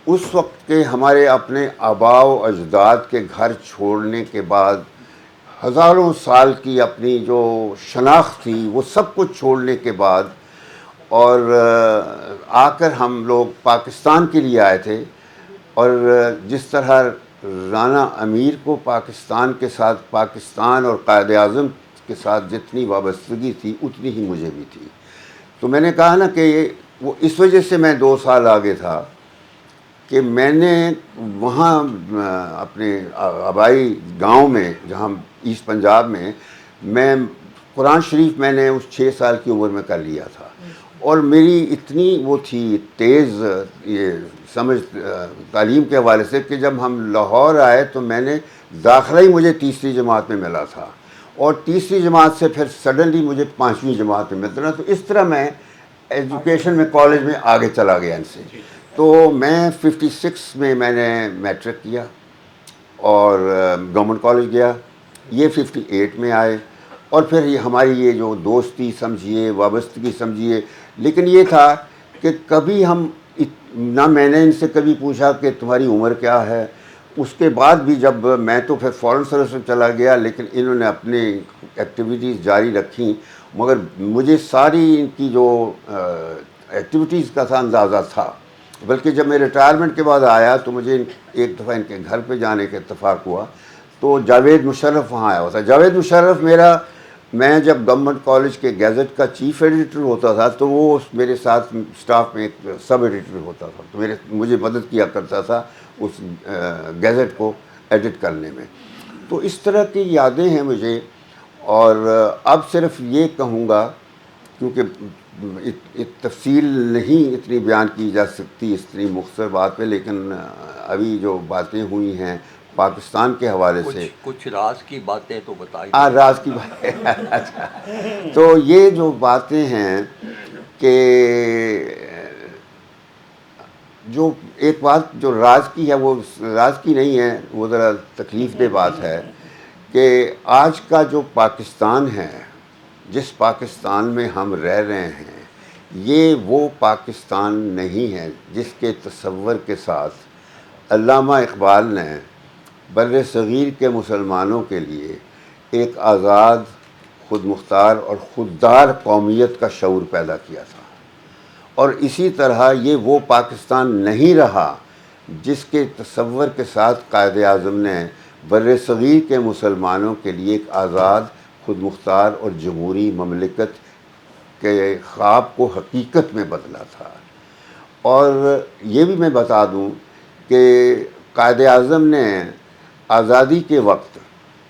اس وقت کے ہمارے اپنے آباء و اجداد کے گھر چھوڑنے کے بعد ہزاروں سال کی اپنی جو شناخت تھی وہ سب کچھ چھوڑنے کے بعد، اور آ کر ہم لوگ پاکستان کے لیے آئے تھے. اور جس طرح رانا امیر کو پاکستان کے ساتھ، پاکستان اور قائد اعظم کے ساتھ جتنی وابستگی تھی اتنی ہی مجھے بھی تھی. تو میں نے کہا نا کہ وہ اس وجہ سے میں 2 سال آگے تھا کہ میں نے وہاں اپنے آبائی گاؤں میں، جہاں ایسٹ پنجاب میں قرآن شریف میں نے اس 6 سال کی عمر میں کر لیا تھا. اور میری اتنی وہ تھی تیز یہ سمجھ تعلیم کے حوالے سے کہ جب ہم لاہور آئے تو میں نے داخلہ ہی مجھے 3ری جماعت میں ملا تھا، اور 3ری جماعت سے پھر سڈنلی مجھے 5ویں جماعت میں ملتا. تو اس طرح میں ایجوکیشن میں کالج میں آگے چلا گیا ان سے. تو میں 56 میں نے میٹرک کیا اور گورنمنٹ کالج گیا. یہ 58 میں آئے، اور پھر یہ ہماری یہ جو دوستی سمجھیے، وابستگی سمجھیے. لیکن یہ تھا کہ کبھی ہم نہ میں نے ان سے کبھی پوچھا کہ تمہاری عمر کیا ہے. اس کے بعد بھی جب میں تو پھر فورن سروس میں چلا گیا، لیکن انہوں نے اپنی ایکٹیویٹیز جاری رکھیں، مگر مجھے ساری ان کی جو ایکٹیویٹیز کا تھا اندازہ تھا. بلکہ جب میں ریٹائرمنٹ کے بعد آیا تو مجھے ایک دفعہ ان کے گھر پہ جانے کا اتفاق ہوا، تو جاوید مشرف وہاں آیا ہوتا. جاوید مشرف میں جب گورنمنٹ کالج کے گیزٹ کا چیف ایڈیٹر ہوتا تھا تو وہ میرے ساتھ اسٹاف میں ایک سب ایڈیٹر ہوتا تھا، تو مجھے مدد کیا کرتا تھا اس گیزٹ کو ایڈٹ کرنے میں. تو اس طرح کی یادیں ہیں مجھے. اور اب صرف یہ کہوں گا، کیونکہ تفصیل نہیں اتنی بیان کی جا سکتی اتنی مختصر بات پہ، لیکن ابھی جو باتیں ہوئی ہیں پاکستان کے حوالے سے،
کچھ راز کی باتیں تو بتائیں.
راز کی باتیں. اچھا، تو یہ جو باتیں ہیں کہ جو ایک بات جو راز کی ہے وہ راز کی نہیں ہے، وہ ذرا تکلیف دہ بات ہے کہ آج کا جو پاکستان ہے، جس پاکستان میں ہم رہ رہے ہیں، یہ وہ پاکستان نہیں ہے جس کے تصور کے ساتھ علامہ اقبال نے بر صغیر کے مسلمانوں کے لیے ایک آزاد، خود مختار اور خوددار قومیت کا شعور پیدا کیا تھا. اور اسی طرح یہ وہ پاکستان نہیں رہا جس کے تصور کے ساتھ قائد اعظم نے بر صغیر کے مسلمانوں کے لیے ایک آزاد، خود مختار اور جمہوری مملکت کے خواب کو حقیقت میں بدلا تھا. اور یہ بھی میں بتا دوں کہ قائد اعظم نے آزادی کے وقت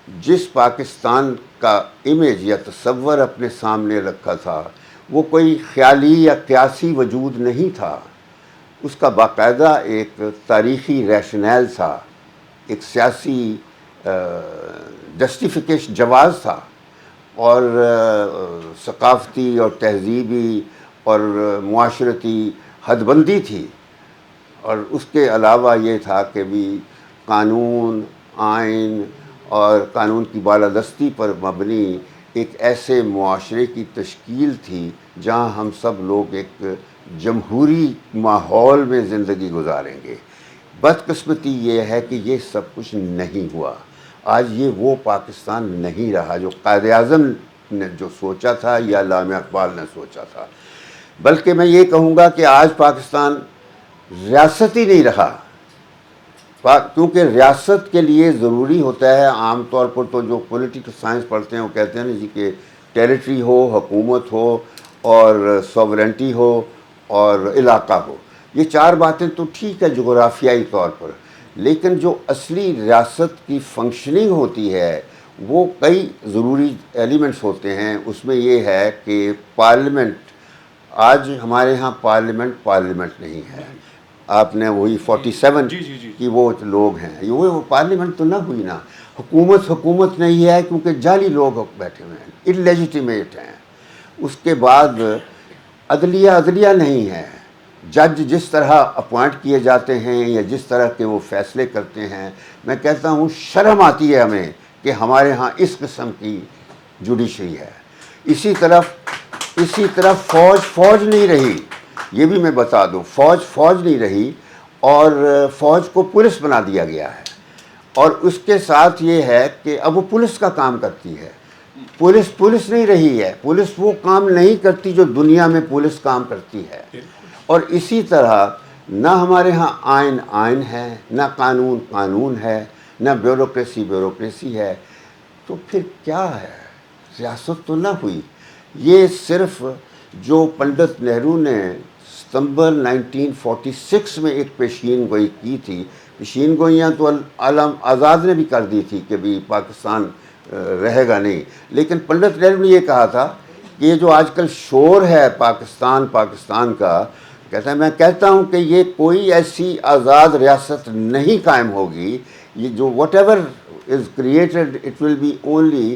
جس پاکستان کا امیج یا تصور اپنے سامنے رکھا تھا وہ کوئی خیالی یا قیاسی وجود نہیں تھا. اس کا باقاعدہ ایک تاریخی ریشنل تھا، ایک سیاسی جسٹیفیکیشن جواز تھا، اور ثقافتی اور تہذیبی اور معاشرتی حد بندی تھی. اور اس کے علاوہ یہ تھا کہ بھی قانون، آئین اور قانون کی بالادستی پر مبنی ایک ایسے معاشرے کی تشکیل تھی جہاں ہم سب لوگ ایک جمہوری ماحول میں زندگی گزاریں گے. بدقسمتی یہ ہے کہ یہ سب کچھ نہیں ہوا. آج یہ وہ پاکستان نہیں رہا جو قائد اعظم نے جو سوچا تھا یا علامہ اقبال نے سوچا تھا. بلکہ میں یہ کہوں گا کہ آج پاکستان ریاست ہی نہیں رہا، کیونکہ ریاست کے لیے ضروری ہوتا ہے عام طور پر تو جو پولیٹیکل سائنس پڑھتے ہیں وہ کہتے ہیں جی کہ ٹیریٹری ہو، حکومت ہو اور سوورنٹی ہو اور علاقہ ہو. یہ 4 باتیں تو ٹھیک ہے جغرافیائی طور پر، لیکن جو اصلی ریاست کی فنکشننگ ہوتی ہے وہ کئی ضروری ایلیمنٹس ہوتے ہیں. اس میں یہ ہے کہ پارلیمنٹ، آج ہمارے ہاں پارلیمنٹ نہیں ہے. آپ نے وہی 47 کی وہ لوگ ہیں، وہ پارلیمنٹ تو نہ ہوئی نا. حکومت نہیں ہے کیونکہ جعلی لوگ بیٹھے ہوئے ہیں، انلیجیٹیمیٹ ہیں. اس کے بعد عدلیہ نہیں ہے، جج جس طرح اپوائنٹ کیے جاتے ہیں یا جس طرح کے وہ فیصلے کرتے ہیں، میں کہتا ہوں شرم آتی ہے ہمیں کہ ہمارے ہاں اس قسم کی جوڈیشری ہے۔ اسی طرف فوج نہیں رہی، یہ بھی میں بتا دوں، فوج نہیں رہی اور فوج کو پولیس بنا دیا گیا ہے، اور اس کے ساتھ یہ ہے کہ اب وہ پولیس کا کام کرتی ہے۔ پولیس نہیں رہی ہے، پولیس وہ کام نہیں کرتی جو دنیا میں پولیس کام کرتی ہے۔ اور اسی طرح نہ ہمارے ہاں آئین ہے، نہ قانون ہے، نہ بیوروکریسی ہے، تو پھر کیا ہے؟ ریاست تو نہ ہوئی۔ یہ صرف جو پنڈت نہرو نے ستمبر 1946 میں ایک پیشین گوئی کی تھی، پیشین گوئیاں تو علم آزاد نے بھی کر دی تھی کہ بھی پاکستان رہے گا نہیں، لیکن پنڈت نہرو نے یہ کہا تھا کہ یہ جو آج کل شور ہے پاکستان کا، کہتا ہے میں کہتا ہوں کہ یہ کوئی ایسی آزاد ریاست نہیں قائم ہوگی، یہ جو whatever is created it will be only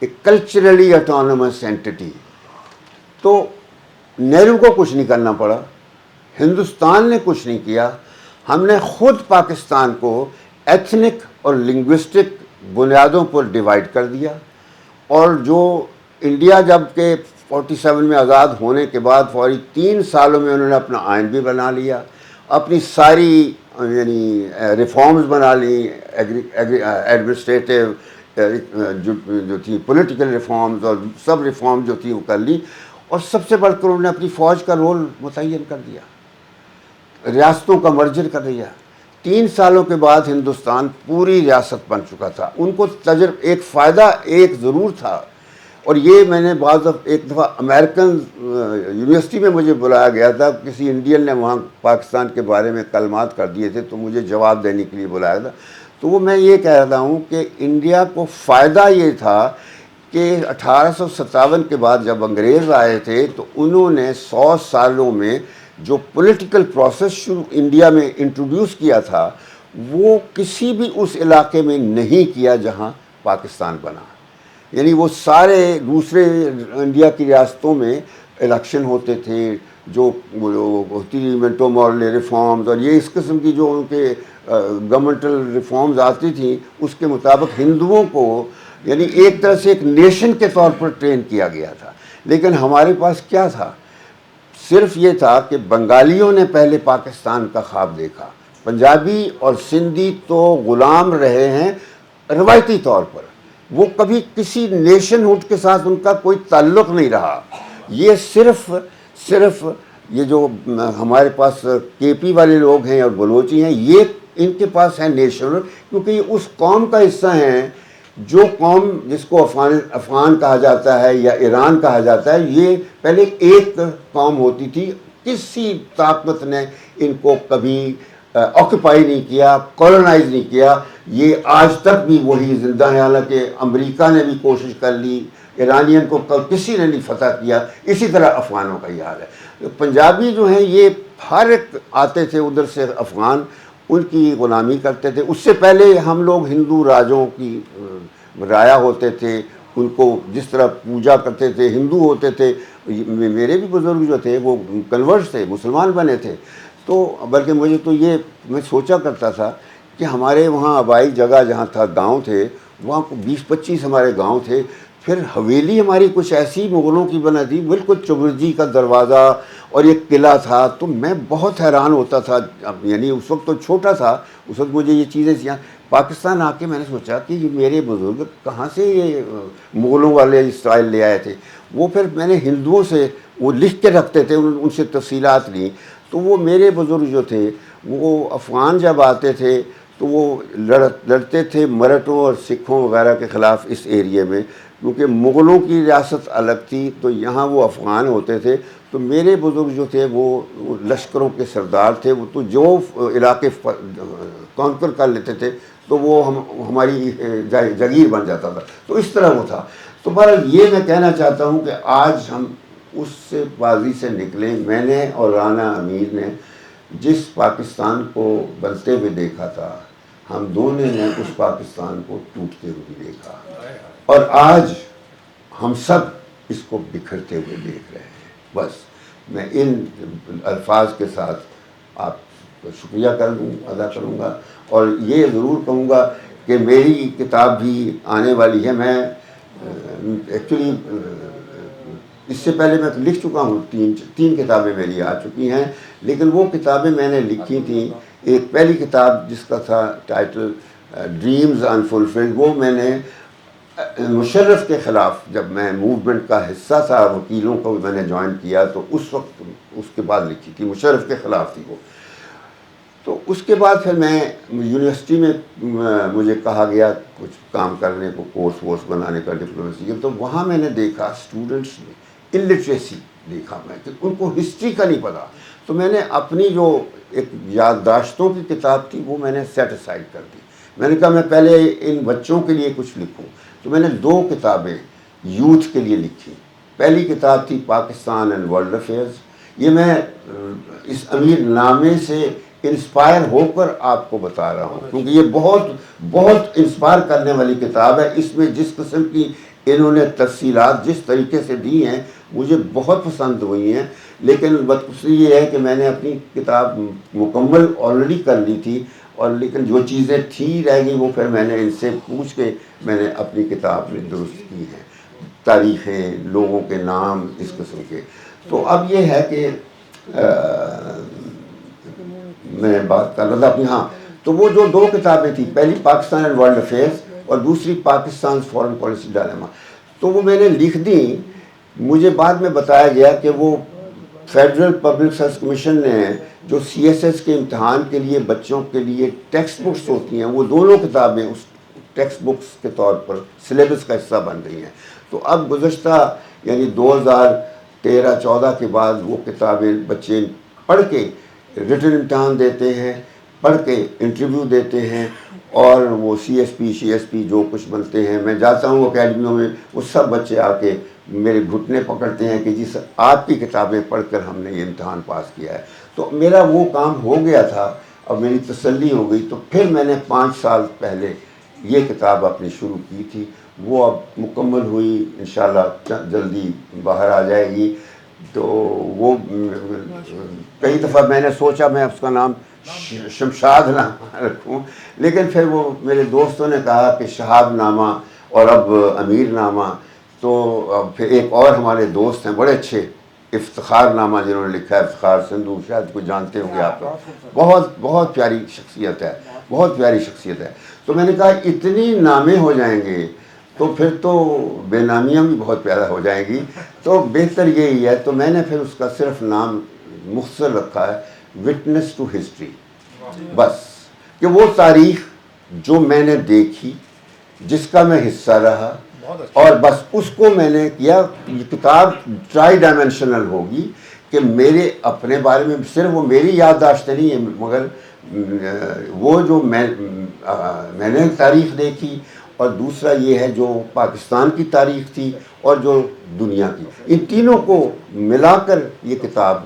a culturally autonomous entity. تو نہرو کو کچھ نہیں کرنا پڑا، ہندوستان نے کچھ نہیں کیا، ہم نے خود پاکستان کو ایتھنک اور لنگوسٹک بنیادوں پر ڈیوائیڈ کر دیا، اور جو انڈیا جب کہ 47 میں آزاد ہونے کے بعد فوری 3 سالوں میں انہوں نے اپنا آئین بھی بنا لیا، اپنی ساری یعنی ریفارمز بنا لی، ایڈمنسٹریٹو جو تھی، پولیٹیکل ریفارمز اور سب ریفارم جو تھی وہ کر لی، اور سب سے بڑھ کر انہوں نے اپنی فوج کا رول متعین کر دیا، ریاستوں کا مرجر کر دیا۔ 3 سالوں کے بعد ہندوستان پوری ریاست بن چکا تھا۔ ان کو ایک فائدہ ایک ضرور تھا، اور یہ میں نے ایک دفعہ امریکن یونیورسٹی میں مجھے بلایا گیا تھا، کسی انڈین نے وہاں پاکستان کے بارے میں کلمات کر دیے تھے تو مجھے جواب دینے کے لیے بلایا تھا، تو وہ میں یہ کہہ رہا ہوں کہ انڈیا کو فائدہ یہ تھا کہ 1857 کے بعد جب انگریز آئے تھے تو انہوں نے 100 سالوں میں جو پولیٹیکل پروسیس انڈیا میں انٹروڈیوس کیا تھا وہ کسی بھی اس علاقے میں نہیں کیا جہاں پاکستان بنا۔ یعنی وہ سارے دوسرے انڈیا کی ریاستوں میں الیکشن ہوتے تھے، جو ہوتی منٹو مورلے ریفارمز اور یہ اس قسم کی جو ان کے گورنمنٹل ریفارمز آتی تھیں، اس کے مطابق ہندوؤں کو یعنی ایک طرح سے ایک نیشن کے طور پر ٹرین کیا گیا تھا۔ لیکن ہمارے پاس کیا تھا؟ صرف یہ تھا کہ بنگالیوں نے پہلے پاکستان کا خواب دیکھا، پنجابی اور سندھی تو غلام رہے ہیں روایتی طور پر، وہ کبھی کسی نیشن ہوڈ کے ساتھ ان کا کوئی تعلق نہیں رہا۔ یہ صرف یہ جو ہمارے پاس کے پی والے لوگ ہیں اور بلوچی ہیں، یہ ان کے پاس ہے نیشن، کیونکہ یہ اس قوم کا حصہ ہیں جو قوم جس کو افغان کہا جاتا ہے یا ایران کہا جاتا ہے، یہ پہلے ایک قوم ہوتی تھی، کسی طاقت نے ان کو کبھی آکوپائی نہیں کیا، کولونائز نہیں کیا، یہ آج تک بھی وہی زندہ ہے، حالانکہ امریکہ نے بھی کوشش کر لی، ایرانین کو کسی نے نہیں فتح کیا، اسی طرح افغانوں کا یہ حال ہے۔ پنجابی جو ہیں یہ ہر ایک آتے تھے ادھر سے افغان، ان کی غلامی کرتے تھے۔ اس سے پہلے ہم لوگ ہندو راجوں کی رایا ہوتے تھے، ان کو جس طرح پوجا کرتے تھے، ہندو ہوتے تھے۔ میرے بھی بزرگ جو تھے وہ کنورٹس تھے، مسلمان بنے تھے، تو بلکہ مجھے تو یہ میں سوچا کرتا تھا کہ ہمارے وہاں آبائی جگہ جہاں تھا گاؤں تھے، وہاں 20-25 ہمارے گاؤں تھے، پھر حویلی ہماری کچھ ایسی مغلوں کی بنا تھی، بالکل چبرجی کا دروازہ اور ایک قلعہ تھا، تو میں بہت حیران ہوتا تھا، یعنی اس وقت تو چھوٹا تھا، اس وقت مجھے یہ چیزیں پاکستان آ کے میں نے سوچا کہ یہ میرے بزرگ کہاں سے یہ مغلوں والے اسٹائل لے آئے تھے۔ وہ پھر میں نے ہندوؤں سے وہ لکھ کے رکھتے تھے، ان سے تفصیلات لی، تو وہ میرے بزرگ جو تھے وہ افغان جب آتے تھے تو وہ لڑتے تھے مرہٹوں اور سکھوں وغیرہ کے خلاف اس ایریے میں، کیونکہ مغلوں کی ریاست الگ تھی تو یہاں وہ افغان ہوتے تھے۔ تو میرے بزرگ جو تھے وہ لشکروں کے سردار تھے، وہ تو جو علاقے کانکر کر لیتے تھے تو وہ ہماری جگیر بن جاتا تھا، تو اس طرح وہ تھا۔ تو بہرحال یہ میں کہنا چاہتا ہوں کہ آج ہم اس سے بازی سے نکلیں۔ میں نے اور رانا امیر نے جس پاکستان کو بنتے ہوئے دیکھا تھا، ہم دونوں نے اس پاکستان کو ٹوٹتے ہوئے دیکھا، اور آج ہم سب اس کو بکھرتے ہوئے دیکھ رہے ہیں۔ بس میں ان الفاظ کے ساتھ آپ کو شکریہ ادا کروں گا، اور یہ ضرور کہوں گا کہ میری کتاب بھی آنے والی ہے. میں ایکچولی اس سے پہلے میں لکھ چکا ہوں، تین کتابیں میری آ چکی ہیں، لیکن وہ کتابیں میں نے لکھی تھیں. ایک پہلی کتاب جس کا تھا ٹائٹل ڈریمز انفلفلڈ، وہ میں نے مشرف کے خلاف، جب میں موومنٹ کا حصہ تھا، وکیلوں کو میں نے جوائن کیا تو اس وقت اس کے بعد لکھی تھی، مشرف کے خلاف تھی وہ. تو اس کے بعد پھر میں یونیورسٹی میں مجھے کہا گیا کچھ کام کرنے کو، کورس وورس بنانے کا ڈپلومیسی کا. تو وہاں میں نے دیکھا اسٹوڈنٹس میں الٹریسی دیکھا میں کہ ان کو ہسٹری کا نہیں پتا. تو میں نے اپنی جو ایک یادداشتوں کی کتاب تھی وہ میں نے سیٹ اسائڈ کر دی. میں نے کہا میں پہلے ان بچوں کے لیے کچھ لکھوں. تو میں نے 2 کتابیں یوتھ کے لیے لکھی. پہلی کتاب تھی پاکستان اینڈ ورلڈ افیئرز. یہ میں اس امیر نامے سے انسپائر ہو کر آپ کو بتا رہا ہوں، کیونکہ یہ بہت بہت انسپائر کرنے والی کتاب ہے. اس میں جس قسم کی انہوں نے تفصیلات جس طریقے سے دی ہیں مجھے بہت پسند ہوئی ہیں. لیکن بدقسمتی یہ ہے کہ میں نے اپنی کتاب مکمل آلریڈی کر لی تھی، اور لیکن جو چیزیں تھیں رہ گئی وہ پھر میں نے ان سے پوچھ کے میں نے اپنی کتاب میں درست کی ہیں، تاریخیں، لوگوں کے نام، اس قسم کے. تو اب یہ ہے کہ میں بات کر رہا تھا اپنی. ہاں، تو وہ جو 2 کتابیں تھیں، پہلی پاکستان اینڈ ورلڈ افیئرز اور دوسری پاکستان فورن پالیسی ڈائلیما، تو وہ میں نے لکھ دیں. مجھے بعد میں بتایا گیا کہ وہ فیڈرل پبلک سروس کمیشن نے جو CSS کے امتحان کے لیے بچوں کے لیے ٹیکسٹ بکس ہوتی ہیں، وہ دونوں کتابیں اس ٹیکسٹ بکس کے طور پر سلیبس کا حصہ بن رہی ہیں. تو اب گزشتہ یعنی 2013-14 کے بعد وہ کتابیں بچے پڑھ کے ریٹن امتحان دیتے ہیں، پڑھ کے انٹرویو دیتے ہیں، اور وہ CSP جو کچھ بنتے ہیں. میں جاتا ہوں اکیڈمیوں میں، وہ سب بچے آ کے میرے گھٹنے پکڑتے ہیں کہ جی سر آپ کی کتابیں پڑھ کر ہم نے یہ امتحان پاس کیا ہے. تو میرا وہ کام ہو گیا تھا، اب میری تسلی ہو گئی. تو پھر میں نے 5 سال پہلے یہ کتاب اپنی شروع کی تھی، وہ اب مکمل ہوئی، انشاءاللہ جلدی باہر آ جائے گی. تو وہ کئی دفعہ میں نے سوچا میں اس کا نام شمشاد نامہ رکھوں، لیکن پھر وہ میرے دوستوں نے کہا کہ شہاب نامہ اور اب امیر نامہ. تو اب پھر ایک اور ہمارے دوست ہیں بڑے اچھے، افتخار نامہ جنہوں نے لکھا ہے، افتخار سندھو، شاید کوئی جانتے ہوں گے آپ. بہت بہت پیاری شخصیت ہے، بہت پیاری شخصیت ہے. تو میں نے کہا اتنی نامے ہو جائیں گے تو پھر تو بے نامیاں بھی بہت پیدا ہو جائیں گی. تو بہتر یہی ہے. تو میں نے پھر اس کا صرف نام مختصر رکھا ہے وٹنس ٹو ہسٹری، بس کہ وہ تاریخ جو میں نے دیکھی، جس کا میں حصہ رہا، اور بس اس کو میں نے کیا. یہ کتاب ٹرائی ڈائمینشنل ہوگی کہ میرے اپنے بارے میں صرف وہ میری یادداشتیں نہیں ہیں، مگر وہ جو میں نے تاریخ دیکھی، اور دوسرا یہ ہے جو پاکستان کی تاریخ تھی اور جو دنیا کی، ان تینوں کو ملا کر یہ کتاب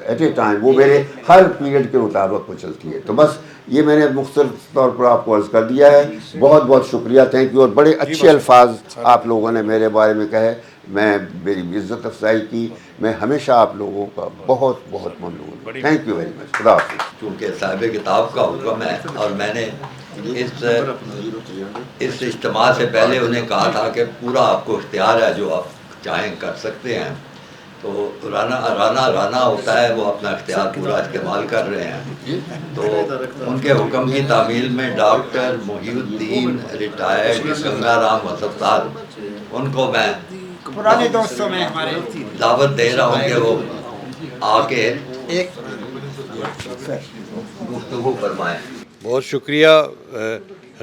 ایٹ اے ٹائم وہ میرے ہر پیریڈ کے مطابق وہ چلتی ہے. تو بس یہ میں نے مختصر طور پر آپ کو عرض کر دیا ہے. بہت بہت شکریہ، تھینک یو. اور بڑے اچھے الفاظ آپ لوگوں نے میرے بارے میں کہے، میں میری عزت افزائی کی. میں ہمیشہ آپ لوگوں کا بہت بہت ممنون ہوں. تھینک یو ویری مچ. خدا حافظ.
چونکہ صاحب کتاب کا حکم ہے، اور میں نے اس اجتماع سے پہلے انہیں کہا تھا کہ پورا آپ کو اختیار ہے، جو آپ چاہیں کر سکتے ہیں. تو رانا ہوتا ہے، وہ اپنا اختیار پورا استعمال کر رہے ہیں. تو ان کے حکم کی تعمیل میں ڈاکٹر محی الدین ریٹائرڈ گنگا رام وسط صاحب، ان کو میں
پرانے دوستوں میں ہمارے
دعوت دے رہا ہوں کہ وہ آ کے گفتگو فرمائیں.
بہت شکریہ.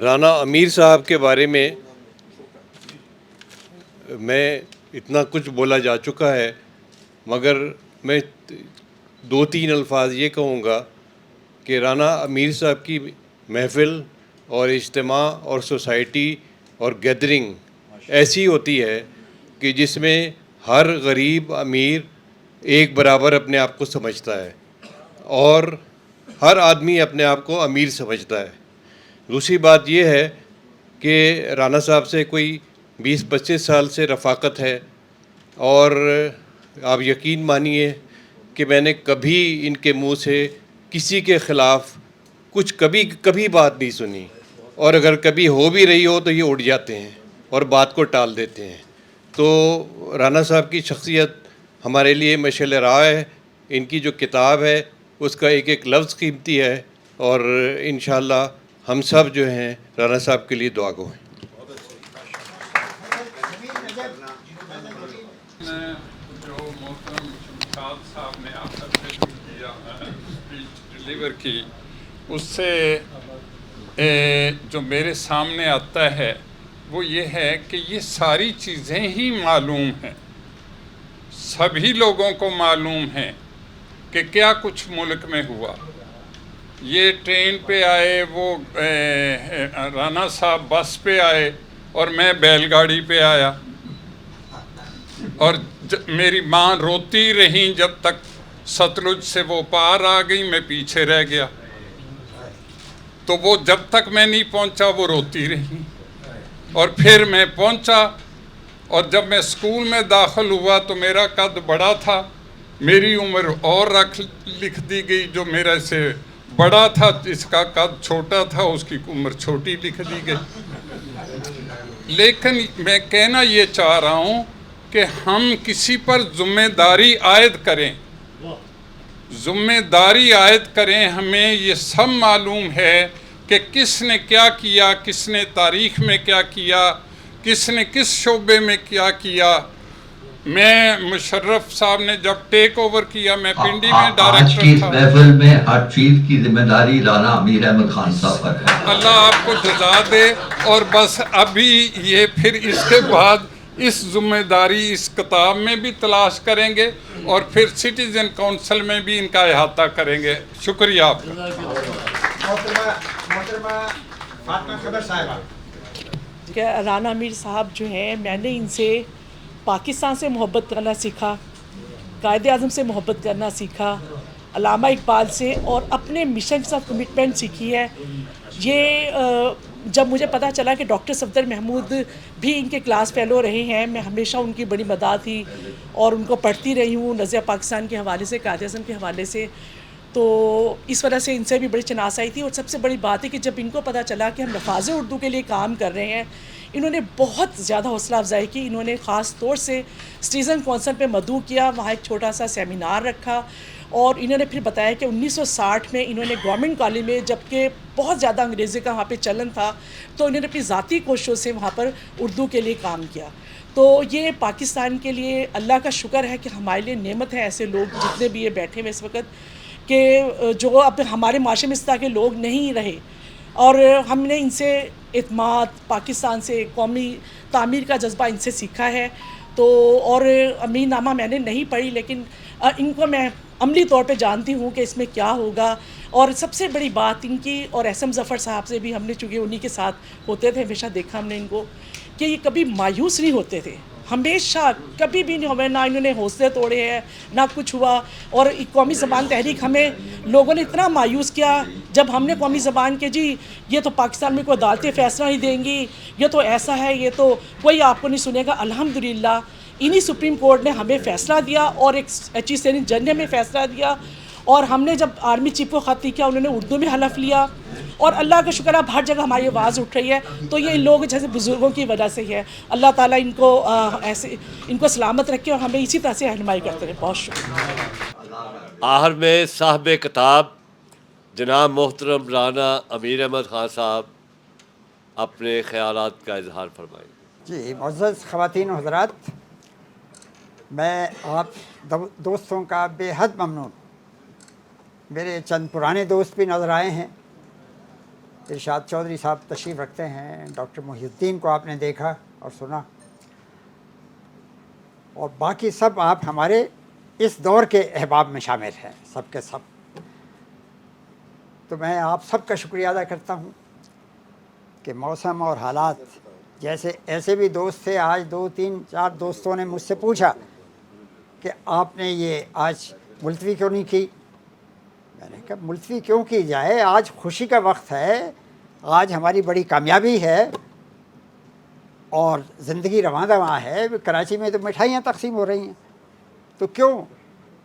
رانا امیر صاحب کے بارے میں اتنا کچھ بولا جا چکا ہے، مگر میں 2-3 الفاظ یہ کہوں گا کہ رانا امیر صاحب کی محفل اور اجتماع اور سوسائٹی اور گیدرنگ ایسی ہوتی ہے کہ جس میں ہر غریب امیر ایک برابر اپنے آپ کو سمجھتا ہے، اور ہر آدمی اپنے آپ کو امیر سمجھتا ہے. دوسری بات یہ ہے کہ رانا صاحب سے کوئی 20-25 سال سے رفاقت ہے، اور آپ یقین مانیے کہ میں نے کبھی ان کے منہ سے کسی کے خلاف کچھ کبھی بات نہیں سنی، اور اگر کبھی ہو بھی رہی ہو تو یہ اڑ جاتے ہیں اور بات کو ٹال دیتے ہیں۔ تو رانا صاحب کی شخصیت ہمارے لیے مشعل راہ ہے۔ ان کی جو کتاب ہے اس کا ایک ایک لفظ قیمتی ہے، اور انشاءاللہ ہم سب جو ہیں رانا صاحب کے لیے دعا گو ہیں۔
جو محترم شمشاد صاحب نے آپ سے اسپیچ ڈلیور کی، اس سے جو میرے سامنے آتا ہے وہ یہ ہے کہ یہ ساری چیزیں ہی معلوم ہیں، سبھی لوگوں کو معلوم ہے کہ کیا کچھ ملک میں ہوا۔ یہ ٹرین پہ آئے، وہ رانا صاحب بس پہ آئے، اور میں بیل گاڑی پہ آیا، اور میری ماں روتی رہیں جب تک ستلج سے وہ پار آ گئی، میں پیچھے رہ گیا، تو وہ جب تک میں نہیں پہنچا وہ روتی رہیں، اور پھر میں پہنچا، اور جب میں اسکول میں داخل ہوا تو میرا قد بڑا تھا، میری عمر اور لکھ دی گئی، جو میرے سے بڑا تھا جس کا قد چھوٹا تھا اس کی عمر چھوٹی لکھ دی گئی۔ لیکن میں کہنا یہ چاہ رہا ہوں کہ ہم کسی پر ذمہ داری عائد کریں، ہمیں یہ سب معلوم ہے کہ کس نے کیا کیا، کس نے تاریخ میں کیا کیا، کس نے کس شعبے میں کیا کیا۔ میں مشرف صاحب نے جب ٹیک اوور کیا، میں پنڈی میں ڈائریکٹر
کی
تھا۔
محفل میں ہر چیز کی ذمہ داری رانا امیر احمد خان صاحب پر ہے۔
اللہ آپ کو جزا دے، اور بس ابھی یہ پھر اس کے بعد اس ذمہ داری اس کتاب میں بھی تلاش کریں گے، اور پھر سٹیزن کونسل میں بھی ان کا احاطہ کریں گے۔ شکریہ آپ کا۔
رانا امیر صاحب جو ہیں، میں نے ان سے پاکستان سے محبت کرنا سیکھا، قائد اعظم سے محبت کرنا سیکھا، علامہ اقبال سے، اور اپنے مشن کے ساتھ کمٹمنٹ سیکھی ہے۔ یہ جب مجھے پتہ چلا کہ ڈاکٹر صفدر محمود بھی ان کے کلاس فیلو رہے ہیں، میں ہمیشہ ان کی بڑی مداح تھی اور ان کو پڑھتی رہی ہوں نظریہ پاکستان کے حوالے سے، قائد اعظم کے حوالے سے، تو اس وجہ سے ان سے بھی بڑی چناس آئی تھی۔ اور سب سے بڑی بات ہے کہ جب ان کو پتہ چلا کہ ہم لفاظ اردو کے لیے کام کر رہے ہیں، انہوں نے بہت زیادہ حوصلہ افزائی کی۔ انہوں نے خاص طور سے سٹیزن کونسل پہ مدعو کیا، وہاں ایک چھوٹا سا سیمینار رکھا، اور انہوں نے پھر بتایا کہ 1960 میں انہوں نے گورنمنٹ کالج میں، جبکہ بہت زیادہ انگریزی کا وہاں پہ چلن تھا، تو انہوں نے اپنی ذاتی کوششوں سے وہاں پر اردو کے لیے کام کیا۔ تو یہ پاکستان کے لیے اللہ کا شکر ہے کہ ہمارے لیے نعمت ہے ایسے لوگ جتنے بھی یہ بیٹھے ہوئے اس وقت، کہ جو اب ہمارے معاشرے میں اس طرح کے لوگ نہیں رہے، اور ہم نے ان سے اعتماد، پاکستان سے قومی تعمیر کا جذبہ ان سے سیکھا ہے۔ تو اور امیر نامہ میں نے نہیں پڑھی، لیکن ان کو میں عملی طور پہ جانتی ہوں کہ اس میں کیا ہوگا۔ اور سب سے بڑی بات ان کی، اور احسن ظفر صاحب سے بھی ہم نے، چونکہ انہی کے ساتھ ہوتے تھے، ہمیشہ دیکھا ہم نے ان کو کہ یہ کبھی مایوس نہیں ہوتے تھے، ہمیشہ کبھی بھی نہیں ہوئے، نہ انہوں نے حوصلے توڑے ہیں نہ کچھ ہوا۔ اور قومی زبان تحریک ہمیں لوگوں نے اتنا مایوس کیا جب ہم نے قومی زبان کے جی یہ تو پاکستان میں کوئی عدالتیں فیصلہ نہیں دیں گی، یہ تو ایسا ہے، یہ تو کوئی آپ کو نہیں سنے گا۔ الحمدللہ انہی سپریم کورٹ نے ہمیں فیصلہ دیا، اور ایک چیف سینٹ جج نے ہمیں فیصلہ دیا، اور ہم نے جب آرمی چیف کو خط لکھا انہوں نے اردو میں حلف لیا، اور اللہ کا شکر اب ہر جگہ ہماری آواز اٹھ رہی ہے۔ تو یہ ان لوگ جیسے بزرگوں کی وجہ سے ہے۔ اللہ تعالیٰ ان کو ایسے ان کو سلامت رکھے، اور ہمیں اسی طرح سے رہنمائی کرتے رہے۔ بہت شکریہ۔
آخر میں صاحب کتاب جناب محترم رانا امیر احمد خان صاحب اپنے خیالات کا اظہار فرمائیں۔
جی، معزز خواتین و حضرات، میں آپ دوستوں کا بے حد ممنون۔ میرے چند پرانے دوست بھی نظر آئے ہیں، ارشاد چودھری صاحب تشریف رکھتے ہیں، ڈاکٹر محی الدین کو آپ نے دیکھا اور سنا، اور باقی سب آپ ہمارے اس دور کے احباب میں شامل ہیں، سب کے سب۔ تو میں آپ سب کا شکریہ ادا کرتا ہوں کہ موسم اور حالات، جیسے ایسے بھی دوست تھے، آج 2 3 4 دوستوں نے مجھ سے پوچھا کہ آپ نے یہ آج ملتوی کیوں نہیں کی؟ میں نے کہا ملتوی کیوں کی جائے، آج خوشی کا وقت ہے، آج ہماری بڑی کامیابی ہے، اور زندگی رواں دواں ہے۔ کراچی میں تو مٹھائیاں تقسیم ہو رہی ہیں، تو کیوں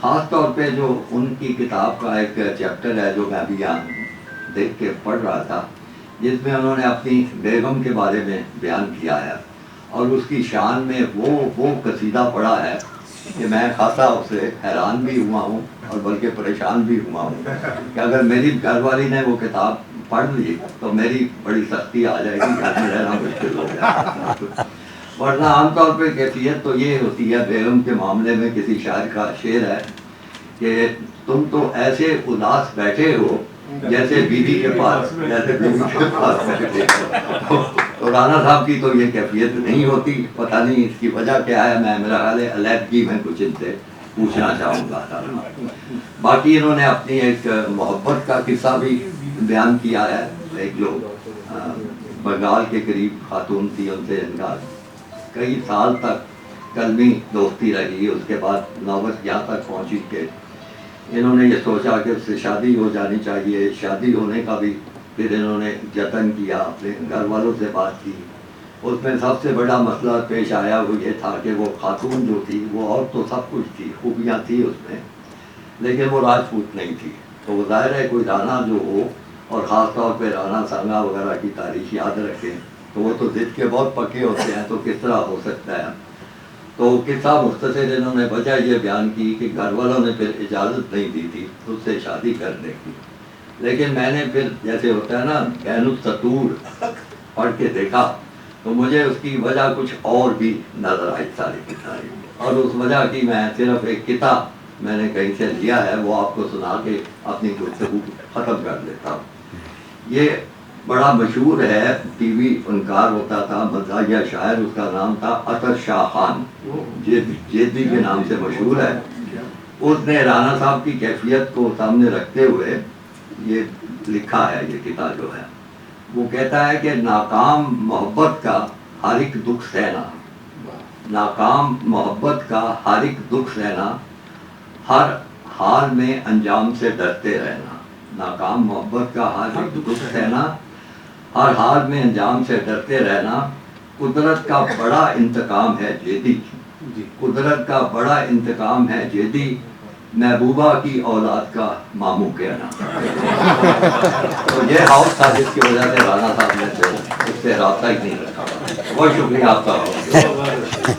خاص طور پہ جو ان کی کتاب کا ایک چیپٹر ہے جو میں ابھی یہاں دیکھ کے پڑھ رہا تھا، جس میں انہوں نے اپنی بیگم کے بارے میں بیان کیا ہے، اور اس کی شان میں وہ قصیدہ پڑھا ہے کہ میں خاصا اس سے حیران بھی ہوا ہوں اور بلکہ پریشان بھی ہوا ہوں کہ اگر میری گھر والی نے وہ کتاب پڑھ لی تو میری بڑی سختی آ جائے گی، گھر میں رہنا مشکل ہو جائے گا۔ ورنہ عام طور پہ کیفیت تو یہ ہوتی ہے بیگم کے معاملے میں، کسی شاعر کا شعر ہے کہ تم تو ایسے اداس بیٹھے ہو جیسے بیوی کے پاس بیٹھے ہو۔ تو رانا صاحب کی تو یہ کیفیت نہیں ہوتی، پتہ نہیں اس کی وجہ کیا ہے، میرا خیال ہے علیحدگی میں کچھ ان سے پوچھنا چاہوں گا۔ باقی انہوں نے اپنی ایک محبت کا قصہ بھی بیان کیا ہے، ایک جو بنگال کے قریب خاتون تھی، ان سے ان کا کئی سال تک قلبی دوستی رہی، اس کے بعد نوبت یہاں تک پہنچی کہ انہوں نے یہ سوچا کہ اس سے شادی ہو جانی چاہیے۔ شادی ہونے کا بھی پھر انہوں نے یتن کیا، اپنے گھر والوں سے بات کی۔ اس میں سب سے بڑا مسئلہ پیش آیا وہ یہ تھا کہ وہ خاتون جو تھی وہ اور تو سب کچھ تھی، خوبیاں تھی اس میں، لیکن وہ راجپوت نہیں تھی۔ تو وہ ظاہر ہے کوئی رانا جو ہو، اور خاص طور پہ رانا سانگا وغیرہ کی تاریخ یاد رکھیں تو وہ تو ضد کے بہت پکے ہوتے ہیں، تو کس طرح ہو سکتا ہے۔ تو قصہ مختصر انہوں نے وجہ یہ بیان کی کہ گھر والوں نے پھر اجازت نہیں دی تھی اس سے شادی کرنے کی، لیکن میں نے پھر جیسے ہوتا ہے نا بین السطور پڑھ کے دیکھا تو مجھے اس کی وجہ کچھ اور بھی نظر آئی ساری کتابیں، اور اس وجہ کی میں صرف ایک کتاب میں نے کہیں سے لیا ہے، وہ آپ کو سنا کے اپنی گفتگو ختم کر دیتا ہوں۔ یہ بڑا مشہور ہے، ٹی وی فنکار ہوتا تھا، مزاحیہ شاعر، اس کا نام تھا عطر شاہ خان، جیدی کے نام سے مشہور ہے۔ اس نے رانا صاحب کی کیفیت کو سامنے رکھتے ہوئے یہ لکھا ہے، یہ کتاب جو ہے وہ کہتا ہے کہ ناکام محبت کا ہر ایک دکھ سہنا، ناکام محبت کا ہر ایک دکھ سہنا، ہر حال میں انجام سے ڈرتے رہنا، ناکام محبت کا ہر ایک دکھ سہنا، ہر حال میں انجام سے ڈرتے رہنا، قدرت کا بڑا انتقام ہے جیدی، قدرت کا بڑا انتقام ہے جیدی، محبوبہ کی اولاد کا ماموں کہنا۔ تو یہ ہاؤس تھا جس کی وجہ سے رانا صاحب نے اس سے رابطہ ہی نہیں رکھا۔ بہت شکریہ آپ کا۔